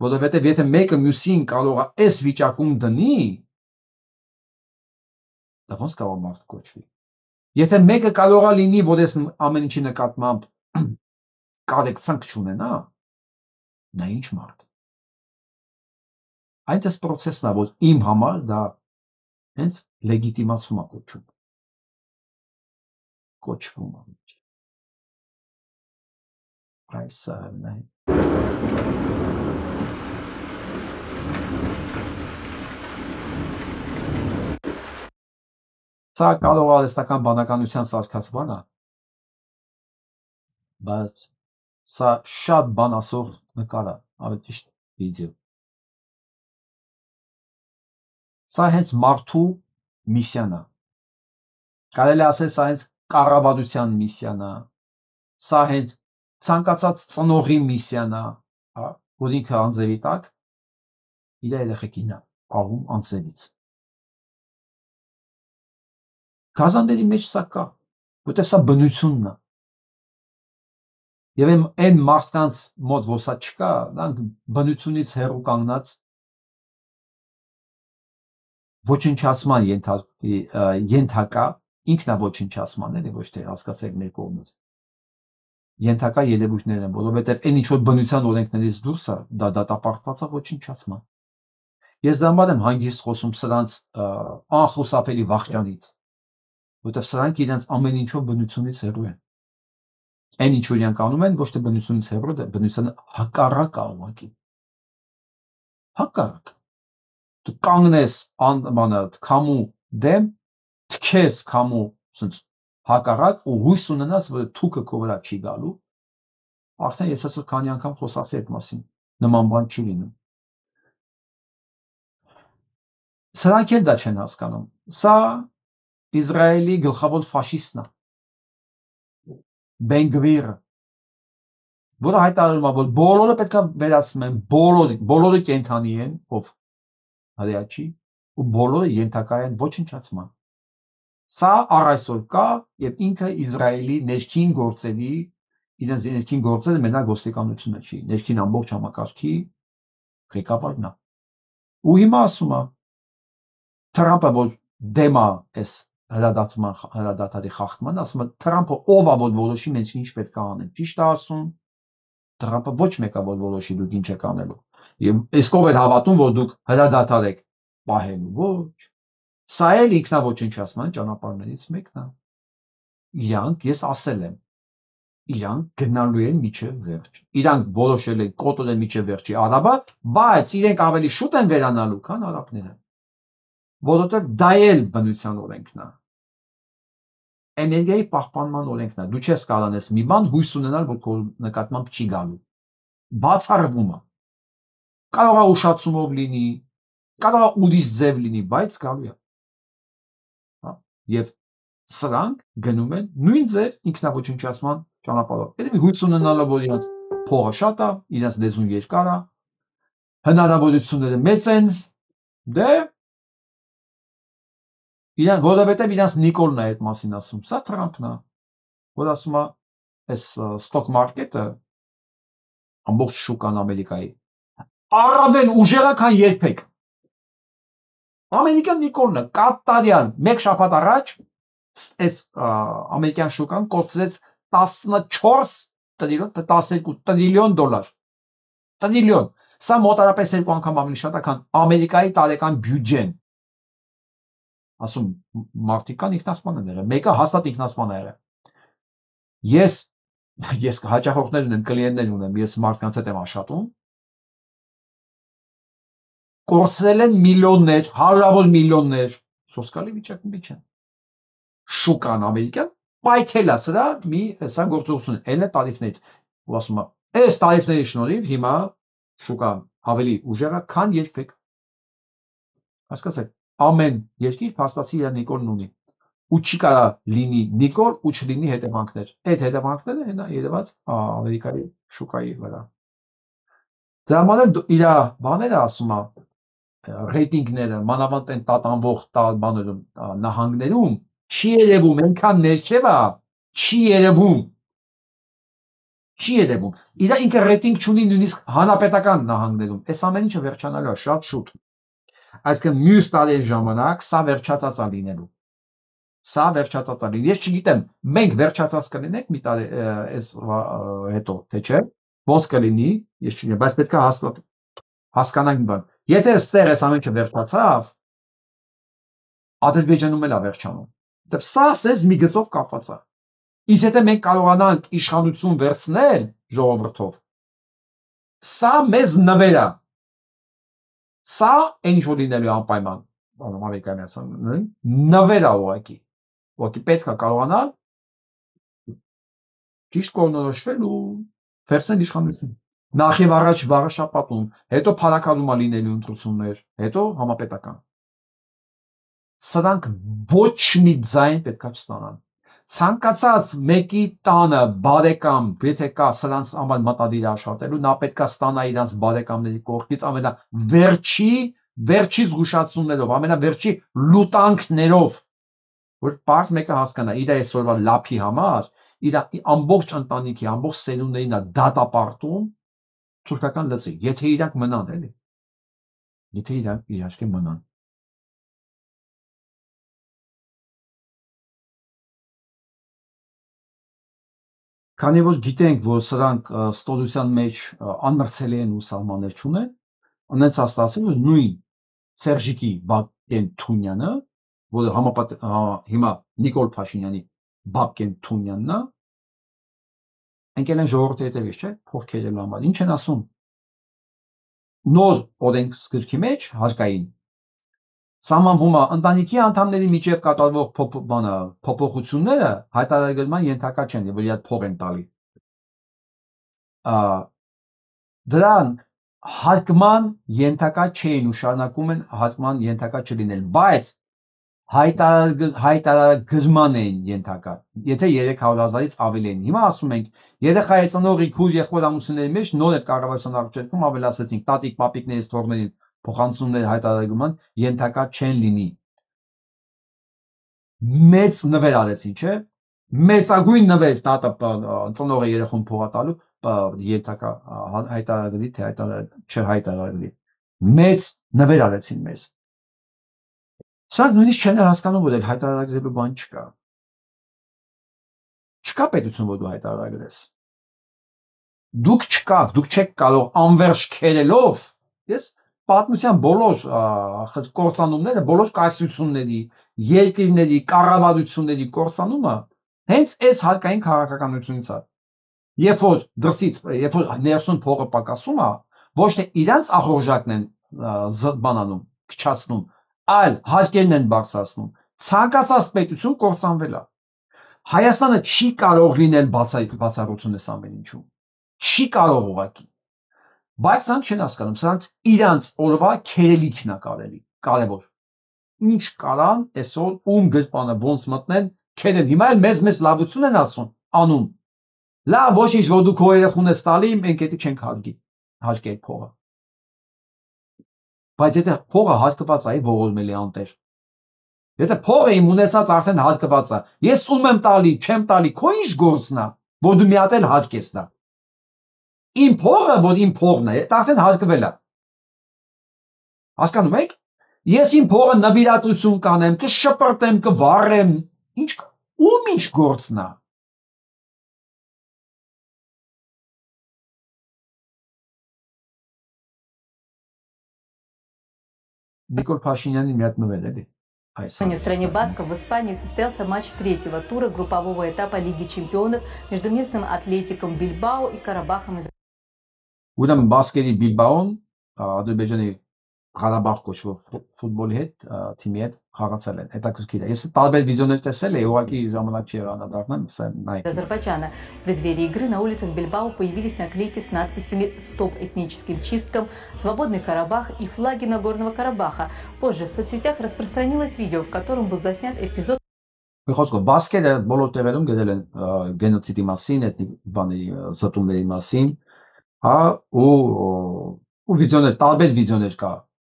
Որովհետև եթե մեկը մյուսին կարող է այս վիճակում դնի, Դա ոնց կարող մարդ կոչվի։ Եթե մեկը կարող է լինի, որ այս ամեն ինչի նկատմամբ կարեկցանք չունենա, նա ինչ մարդ։ Այնտես process-ն է, որ իմ համար դա հենց լեգիտիմացում է կոչում։ Կոչվում է։ Այս սարն է։ Սա կարող է արհեստական բանականության սարքած բան է, բայց սա շատ բան ասող նկար է, ավելի ճիշտ վիդեո։ Սա հենց մարդու միսիան է։ Կարելի է ասել, սա հենց կառավարության միսիան է։ Սա հենց ցանկացած ծնողի միսիան է, որ ինքը անձերի տակ իր երեխեքին է պահում անձերից։ Գազանների մեջ սա կա, որտեղ սա բնությունն է։ Եվ այն մարդկանց մոտ, որ սա չկա, նրանք բնությունից հեռու կանգնած ոչնչացման ենթակա, ինքնաոչնչացման էլի, ոչ թե հասկացեք մեր կողմից։ Ենթակա երևույթներ են, որովհետև այն ինչ որ բնության օրենքներից դուրս է, դա դատապարտված է ոչնչացման։ Ես դա համար եմ հանգիստ խոսում սրանց անխուսափելի վախճանից, որտեղ սրանք իրենց ամեն ինչով բնությունից հեռու են։ Այն ինչ որ իրանք անում են, ոչ թե բնությունից հեռու, դա բնության հակառակ է ուղղակի։ Հակառակ։ Դու կանգնես քամու դեմ, թքես քամու ասենց հակառակ ու հույս ունենաս, որ թուքը քո վրա չի գալու, արդեն ես այսօր քանի անգամ խոսացի այդ մասին, նման բան չի լինում։ Սրանք էլ դա չեն հասկանում։ Սա Իսրայելի գլխավոր ֆաշիստն է, Բեն-Գվիրը, որը հայտարարում է, որ բոլորը պետք է վերացնում են, բոլորը կենդանի են, ով հրեա չի, ու բոլորը ենթակա են ոչնչացման։ Սա առ այսօր կա եւ ինքը Իսրայելի ներքին գործերի, իրենց ներքին գործերը մենակ ոստիկանությունը չի, ներքին ամբողջ համակարգի ղեկավարն է։ Ու հիմա ասում է Թրամփը, որ դեմ է այս հրադադարի խախտման, ասում է Թրամփը ով է, որ որոշի մենք ինչ պետք է անենք։ Ճիշտ է ասում։ Թրամփը ոչ մեկը, որ որոշի դուք ինչ եք անելու։ Եվ այս կողմ էր հավատում, որ դուք հրադադար եք պահելու։ Ոչ։ Սա էլ ինքնաոչնչացման ճանապարհներից մեկն է։ Իրանք, ես ասել եմ, իրանք գնալու են միջև վերջ։ Իրանք որոշել են կոտորել միջև վերջի արաբը, բայց իրենք ավելի շուտ են վերանալու, քան արաբները։ Որովհետև դա էլ բնության օրենքն է։ Էներգիայի պահպանման օրենքն է։ Դու չես կարողանես մի բան հույս ունենալ, որ քո նկատմամբ չի գալու։ Բացառվում է։ Կարող է ուշացումով լինի, կարող է ուրիշ ձև լինի, բայց գալու է։ Եվ սրանք գնում են նույն ձև ինքնաոչնչացման ճանապարհով։ Եթե հույս ունենալով, որ իրենց փողը շատ է, իրենց լեզուն երկար է, հնարավորությունները մեծ են, դե որովհետև իրենց Նիկոլն է այդ մասին ասում, սա Թրամփն է, որ ասում է, այս stock market-ը ամբողջ շուկան Ամերիկայի առավել ուժեղ է, քան երբեք։ Ամերիկյան Նիկոլն է, կատարյալ, մեկ շաբաթ առաջ այս ամերիկյան շուկան կորցրեց 14 12 տրիլիոն դոլար։ Տրիլիոն։ Սա մոտարապես 2 անգամ ավելի շատ է, քան Ամերիկայի տարեկան բյուջեն։ Ասում մարդիկ կան ինքնասպան են եղել, մեկը հաստատ ինքնասպան է եղել։ Ես հաճախորդներ ունեմ, կլիենտներ ունեմ, ես մարդկանց հետ եմ աշխատում։ Կորցրել են միլիոններ, հարյուրավոր միլիոններ, սոսկալի վիճակում չեն։ Շուկան ամերիկյան պայթել է սրա մի հեսա գործողություն, էլ է տարիֆներից։ Ու ասում է, այս տարիֆների շնորհիվ հիմա շուկան ավելի ուժեղ է, քան երբեք։ Հասկացեք, ամեն երկիր փաստացի իր Նիկոլն ունի։ Ու չի կարա լինի Նիկոլ ու չլինի հետևանքներ։ Այդ հետևանքները հենա երևաց Ամերիկայի շուկայի վրա։ Դրա համար իր բաները ասում է ռեյտինգները, մանավանդ այն տատանվող բաներում նահանգներում չի երևում, այնքան ներքև է, չի երևում։ Չի երևում։ Իր ինքը ռեյտինգ չունի նույնիսկ հանրապետական նահանգներում։ Այս ամեն ինչը վերջանալու է շատ շուտ։ Այսինքն մյուս տարի ժամանակ սա վերջացած է լինելու։ Սա վերջացած է։ Ես չգիտեմ, մենք վերջացած կլինենք մի տարի այս հետո, թե չէ, ոնց կլինի, ես չգիտեմ, բայց պետք է հաստատ հասկանանք մի բան։ Եթե այստեղ այս ամենը վերջացավ, Ադրբեջանում էլ է վերջանում։ Դե սա ասես մի գծով կապված է։ Իսկ եթե մենք կարողանանք իշխանություն վերցնել ժողովրդով, սա մեզ նվեր է։ Սա ինչ որ լինելու անպայման, Ամերիկայի Միացյալ Նահանգներին նվեր է ուղղակի։ Ուղղակի պետք է կարողանալ ճիշտ կողմնորոշվել ու վերցնել իշխանություն։ Նախ եւ առաջ վաղը շաբաթում, հետո փառաքարում է լինելու ընտրություններ, հետո համապետական։ Սրանք ոչ մի ձայն պետք է չստանան։ Ցանկացած մեկի տանը բարեկամ, եթե կա սրանց համար մտադիր աշխատելու, նա պետք է ստանա իրանց բարեկամների կողքից վերջի զգուշացումներով, ամենավերջի լուտանքներով, որ պարզ մեկը հասկանա, իր այսօրվա լափի համար, իր ամբողջ ընտանիքի, ամբողջ սերունդերին է դատապարտում թուրքական լծի, եթե իրանք մնան, էլի։ Եթե իրանք իհարկե մնան։ Քանի որ գիտենք, որ սրանք ստորության մեջ անմրցելի են ու սահմաններ չունեն, ունենց հաստատել, որ նույն Սերժիկի Բաբկեն-Թունյանը, որը հիմա Նիկոլ Փաշինյանի Բաբկեն-Թունյանն է, ընկել են ժողովրդի հետևից, չէ՞, փոխքերելու համար։ Ինչ են ասում։ Նոր օրենսգրքի մեջ հարկային սահմանվում է ընտանիքի անդամների միջև կատարվող փոփոխությունները հայտարարման ենթակա չեն, որ իհարկե փող են տալի։ Դրանք հարկման ենթակա չէին ու շարունակում են հարկման ենթակա չլինել, բայց հայտարարագրման էին ենթակա, եթե 300,000-ից ավելի են։ Հիմա ասում ենք, երեխայի ծնողի քույր եղբոր ամուսինների մեջ նոր է կառավարության առաջարկում ավելացրեցինք տատիկ պապիկներից թողներին փոխանցումների հայտարարման ենթակա չեն լինի։ Մեծ նվեր արեցին, չէ՞։ Մեծագույն նվեր տատը ծնողը երեխուն փողա տալու ենթակա հայտարարագրի, թե չհայտարարագրի։ Մեծ նվեր արեցին մեզ։ Սրանք նույնիսկ չեն հասկանում, որ հայտարարագրելու բան չկա։ Չկա պետություն, որ դու հայտարարագրես։ Դուք չկաք, դուք չեք կարող անverջ քերելով, ես պատմության բոլոր կործանումները, բոլոր կայսրությունների, երկրների, կառավարությունների կործանումը հենց այս հարկային քաղաքականությունից է։ Երբ որ դրսից, երբ որ ներսում փողը պակասում է, ոչ թե իրանց ախորժակն են բանանում, քչացնում, այլ հարկերն են բարձրացնում։ Ցանկացած պետություն կործանվել է։ Հայաստանը չի կարող լինել բացառություն այս ամեն ինչում։ Չի կարող ուղղակի։ Բայց սրանք չեն հասկանում, սրանք իրանց օրվա քերելիքն է կարևոր։ Ինչ կարան այսօր ում գրպանը ոնց մտնեն, քերեն։ Հիմա էլ մեզ լավություն են անում։ Լավ, ոչինչ, որ դու քո երեխուն ես տալի, մենք էդի չենք հարկի այդ փողը։ Բայց եթե փողը հարկված է, ողորմելի անտեր։ Եթե փողը իմ ունեցած արդեն հարկված է, ես ում եմ տալի, չեմ տալի, քո ինչ գործն է, որ դու մի հատ էլ հարկես դա։ Իմ փողը, որ իմ փողն է, դա արդեն հարկվել է։ Հասկանում եք։ Ես իմ փողը նվիրատվություն կանեմ, կշպրտեմ, կվառեմ, ում ինչ գործն է։ Николь Пашинян имеет новелли. В стране басков в Испании состоялся матч третьего тура группового этапа Лиги чемпионов между местным Атлетиком Бильбао и Карабахом из Ուրեմն բասկետի Բիլբաոն Ադրբեջանի Ղարաբաղ կոչվող ֆուտբոլի հետ թիմի հետ խաղացել են։ Հետաքրքիր է։ Ես տարբեր վիդեոներ տեսել եմ, ուղղակի ժամանակ չի անդրադառնալ, նայեք։ Азербайджана. В преддверии игры на улицах Бильбао появились наклейки с надписями «Стоп этническим чисткам», «Свободный Карабах» и флаги Нагорного Карабаха. Позже в соцсетях распространилось видео, в котором был заснят эпизод. Խոսքով բասկետը բոլոր տեղերում գրել են գենոցիդի մասին, էթնիկ բաների զտումների մասին, ու վիդեոներ, տարբեր վիդեոներ կա,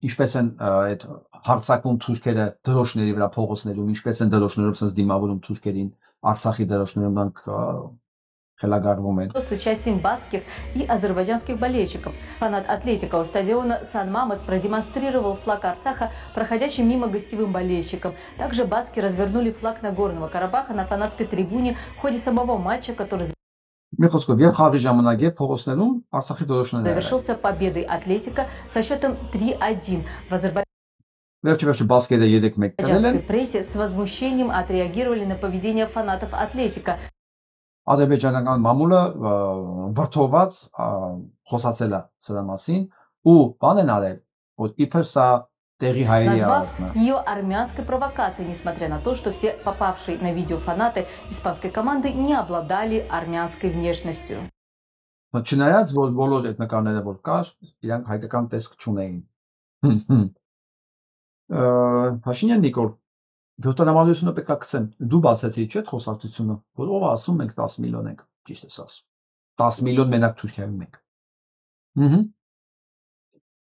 ինչպես են այդ հարցակվում թուրքերը դրոշների վրա փողոցներում, ինչպես են դրոշներով sense դիմավորում թուրքերին, Արցախի դրոշներով նրանք խելագարվում են։ С участием баскских и азербайджанских болельщиков. Фанат Атлетико у стадиона Сан-Мамес продемонстрировал флаг Арцаха проходящим мимо гостевым болельщикам. Также баски развернули флаг Нагорного Карабаха на фанатской трибуне в ходе самого матча, который завершился победой Атлетико со счетом 3-1 в азербайджанской прессе с возмущением отреагировали на поведение фанатов Атлетико. Ադրբեջանական մամուլը վրթոված խոսացել է սրա մասին ու բան են արել, որ իբր սա տեղի հայերի назвав ее армянской провокацией, несмотря на то, что все попавшие на видео фанаты испанской команды не обладали армянской внешностью. Չնայած որ բոլոր այդ նկարները որ կար, իրանք հայկական տեսք չունեին։ Փաշինյան Նիկոլ Գյուտանամալությունը պետք է գցեմ։ Դու բացեցի չէ՞ խոսակցությունը, որ ով ասում մենք 10 միլիոն ենք, ճիշտ ես ասում։ 10 միլիոն մենակ Թուրքիայում ենք։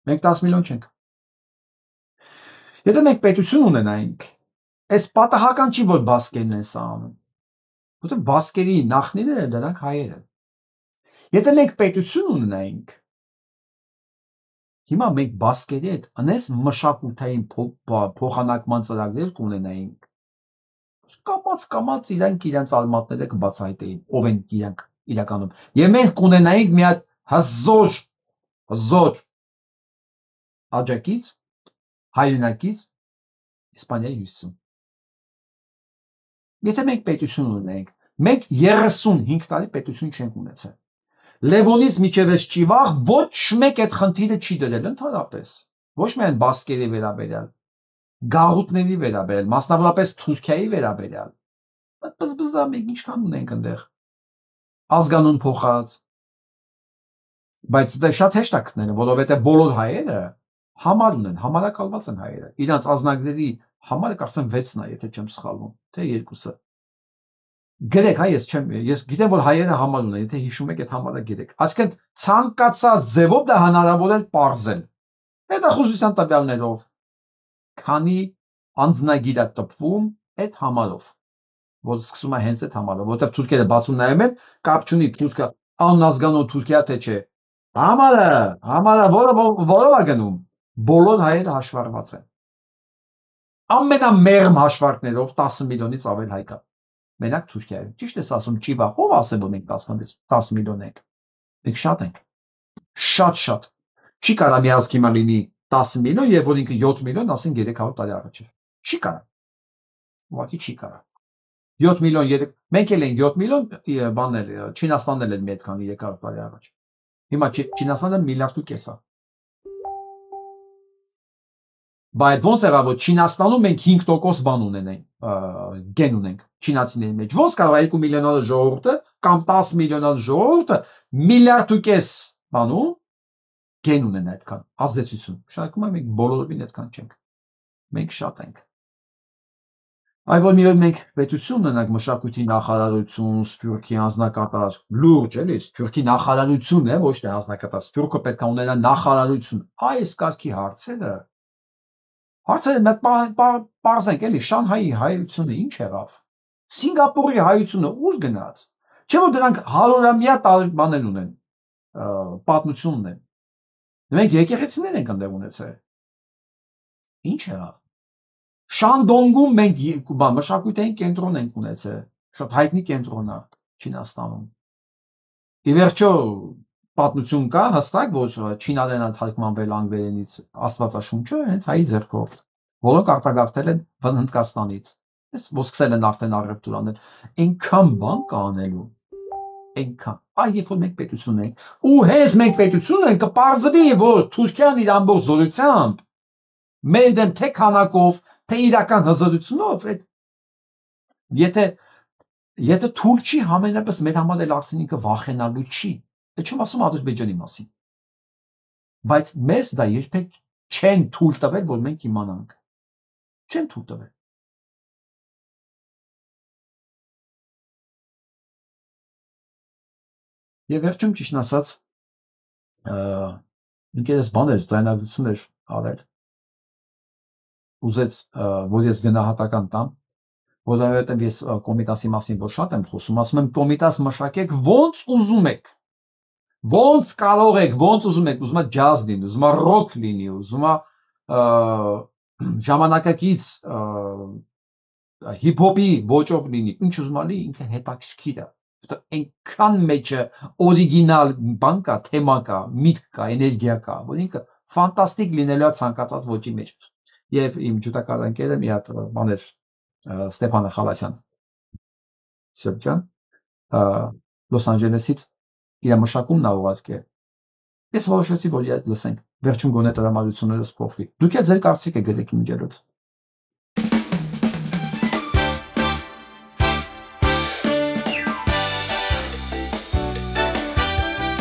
Մենք 10 միլիոն չենք։ Եթե մենք պետություն ունենայինք, այս պատահական չի որ բասկերն են սա անում։ Որտեղ բասկերի նախնիները դրանք հայեր են։ Եթե մենք պետություն ունենայինք, հիմա մենք բասկերի հետ անես մշակութային փոխանակման ծրագրեր կունենայինք։ Կամած իրանք իրենց արմատները կբացահայտեին, ով են իրանք իրականում։ Եվ մենք կունենայինք մի հատ հզոր աջակից, հայրենակից Իսպանիայի հյուսիսում։ Եթե մենք պետություն ունենայինք, մենք 35 տարի պետություն չենք ունեցել։ Լևոնից միջև էս ճիվաղ ոչ մեկ այդ խնդիրը չի դրել ընդհանրապես, ոչ միայն բասկերի վերաբերյալ, գաղութների վերաբերյալ, մասնավորապես Թուրքիայի վերաբերյալ։ Բզբզա մենք ինչքան ունենք այնտեղ ազգանուն փոխած, բայց դա շատ հեշտ է գտնել, որովհետև բոլոր հայերը համար ունեն, համարակալված են հայերը, իրանց ազնագրերի համարը կարծեմ 6-ն է, եթե չեմ սխալվում, թե 2-ը։ Գրեք, ես գիտեմ, որ հայերը համար ունեն, եթե հիշում եք այդ համարը գրեք։ Այսինքն ցանկացած ձևով դա հնարավոր է պարզել։ Հետախուզության տվյալներով, քանի անձնագիր է տպվում այդ համարով, որ սկսում է հենց այդ համարով, որտեղ թուրքերը բացում նայում են, կապ չունի թուրքը անազգանուն Թուրքիա թե չէ։ Համարը որով է գնում, բոլոր հայերը հաշվառված են։ Ամենամեղմ հաշվարկներով 10 միլիոնից ավել հայ կա։ Մենակ Թուրքիայում։ Ճիշտ ես ասում, ճիվա, ով ասել որ մենք 10 միլիոն ենք։ Մենք շատ ենք։ Շատ։ Չի կարա մի ազգ հիմա լինի 10 միլիոն եւ որ ինքը 7 միլիոն, ասենք 300 տարի առաջ։ Չի կարա։ Ուղղակի չի կարա։ 7 միլիոն մենք էլ ենք 7 միլիոն բաներ, Չինաստանն էլ մի այդքան 300 տարի առաջ։ Հիմա Չինաստանը միլիարդ ու կես է։ Բայց ոնց եղավ որ Չինաստանում մենք 5% բան ունենենք, գեն ունենք չինացիների մեջ։ Ոնց կարող է 2 միլիոնալ ժողովուրդը կամ 10 միլիոնալ ժողովուրդը միլիարդ ու կես բանում գեն ունեն այդքան ազդեցություն։ Շարքում է մենք բոլորովին այդքան չենք։ Մենք շատ ենք։ Այ որ մի օր մենք պետություն ունենանք մշակույթի նախարարություն, Սփյուռքի անձնակատար, լուրջ էլի, Սփյուռքի նախարարություն է, ոչ թե անձնակատար, Սփյուռքը պետք է ունենա նախարարություն։ Այս կարգի հարցերը պարզենք էլի, Շանհայի հայությունը ինչ եղավ։ Սինգապուրի հայությունը ուր գնաց։ Չէ որ դրանք 100-ամյա բաներ ունեն, պատմություն ունեն։ Մենք եկեղեցիներ ենք այնտեղ ունեցել։ Ինչ եղավ։ Շանդոնգում մենք մշակութային կենտրոն ենք ունեցել, շատ հայտնի կենտրոն է Չինաստանում։ Ի վերջո պատմություն կա հստակ, որ չինարենը թարգմանվել անգլերենից աստվածաշունչը հենց հայի ձեռքով, որոնք արտագաղթել են Հնդկաստանից։ Այս որ սկսել են արդեն առևտուր անել, այնքան բան կա անելու, այնքան։ Այ երբ որ մենք պետություն ենք, ու հենց մենք պետություն ենք, կպարզվի, որ Թուրքիան իր ամբողջ զորությամբ մեր դեմ թե քանակով, թե իրական հզորությունով, եթե թույլ չի, համենայնպես մեր համար էլ արդեն ինքը վախենալու չի։ Չեմ ասում Ադրբեջանի մասին։ Բայց մեզ դա երբեք չեն թույլ տվել, որ մենք իմանանք։ Չեն թույլ տվել։ Եվ վերջում ճիշտ ասած, ինքերս բաներ, ձայնագրություններ արել, ուզեց, որ ես գնահատական տամ, որովհետև ես Կոմիտասի մասին որ շատ եմ խոսում, ասում եմ Կոմիտաս մշակեք ոնց ուզում եք, ոնց կարող եք, ոնց ուզում եք, ուզում եք ջազ լինի, ուզում եք ռոք լինի, ուզում եք ժամանակակից հիփ-հոփի ոճով լինի, ինչ ուզում ալի, ինքը հետաքրքիր է, այնքան մեջը օրիգինալ բան կա, թեմա կա, միտք կա, էներգիա կա, որ ինքը ֆանտաստիկ լինելու է ցանկացած ոճի մեջ։ Եվ իմ ջութակար ընկերը մի հատ բան էր Ստեփան Խալասյան Սերբյան Լոս Անջելեսից իր մշակումն ա ուղարկել։ Ես որոշեցի, որ իդ լսենք, վերջում գոնե տրամադրություններս փոխվի։ Դուք եք ձեր կարծիքը գրեք իմ ջերոց։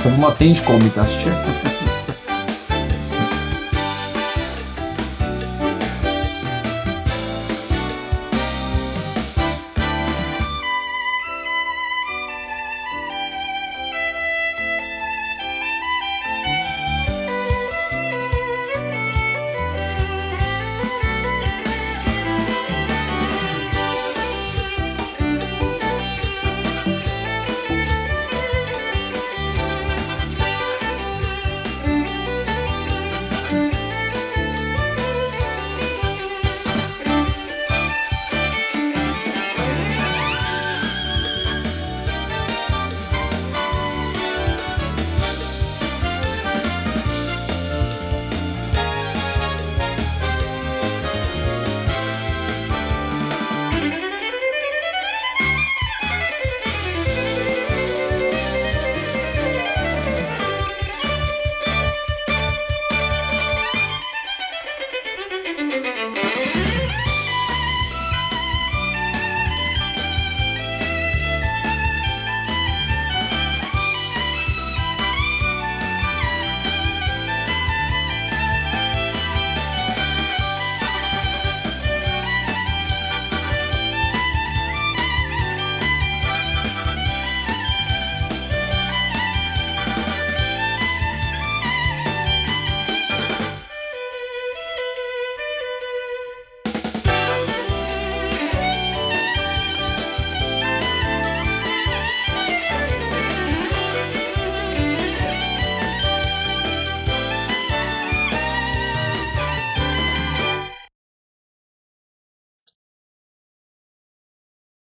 Հիմա թե ինչ Կոմիտաս չէ։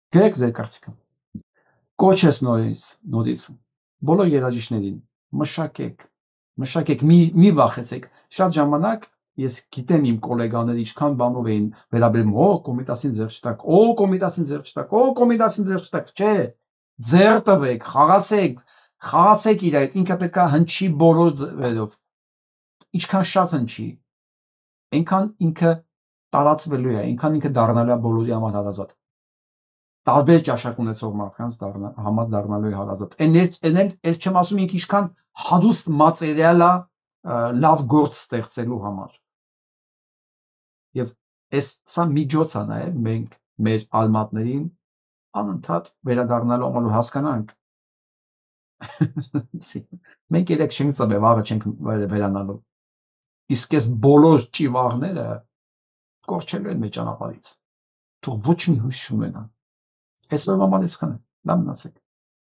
Գրեք ձեր կարծիքը։ Կոչ ես նորից բոլոր երաժիշտներին մշակեք, մի վախեցեք։ Շատ ժամանակ ես գիտեմ իմ գոլեգաները ինչքան բանով էին վերաբերում, Կոմիտասին ձեռք չտակ, Կոմիտասին ձեռք չտակ, Կոմիտասին ձեռք չտակ, չէ, ձեռք տվեք, խաղացեք իր այդ, ինքը պետք է հնչի բոլոր ձևերով, ինչքան շատ հնչի, այնքան ինքը տարածվելու է, այնքան ինքը դառնալու է բոլորի համար հարազատ։ Տարբեր ճաշակ ունեցող մարդկանց համար դառնալու է հարազատ։ Այն էլ չեմ ասում ինքը ինչքան հարուստ մատերիալ է լավ գործ ստեղծելու համար։ Եվ սա միջոց է նաև մենք մեր ալմատներին անընդհատ վերադառնալու համար հասկանանք։ Մենք երեք չենք ծնվել, վաղը չենք վերանալու։ Իսկ այս բոլոր ճիվաղները կորչելու են մեր ճանապարհից։ Թող ոչ մի հույս չունենան։ Այսօրվա համար այսքան է։ Լավ մնացեք։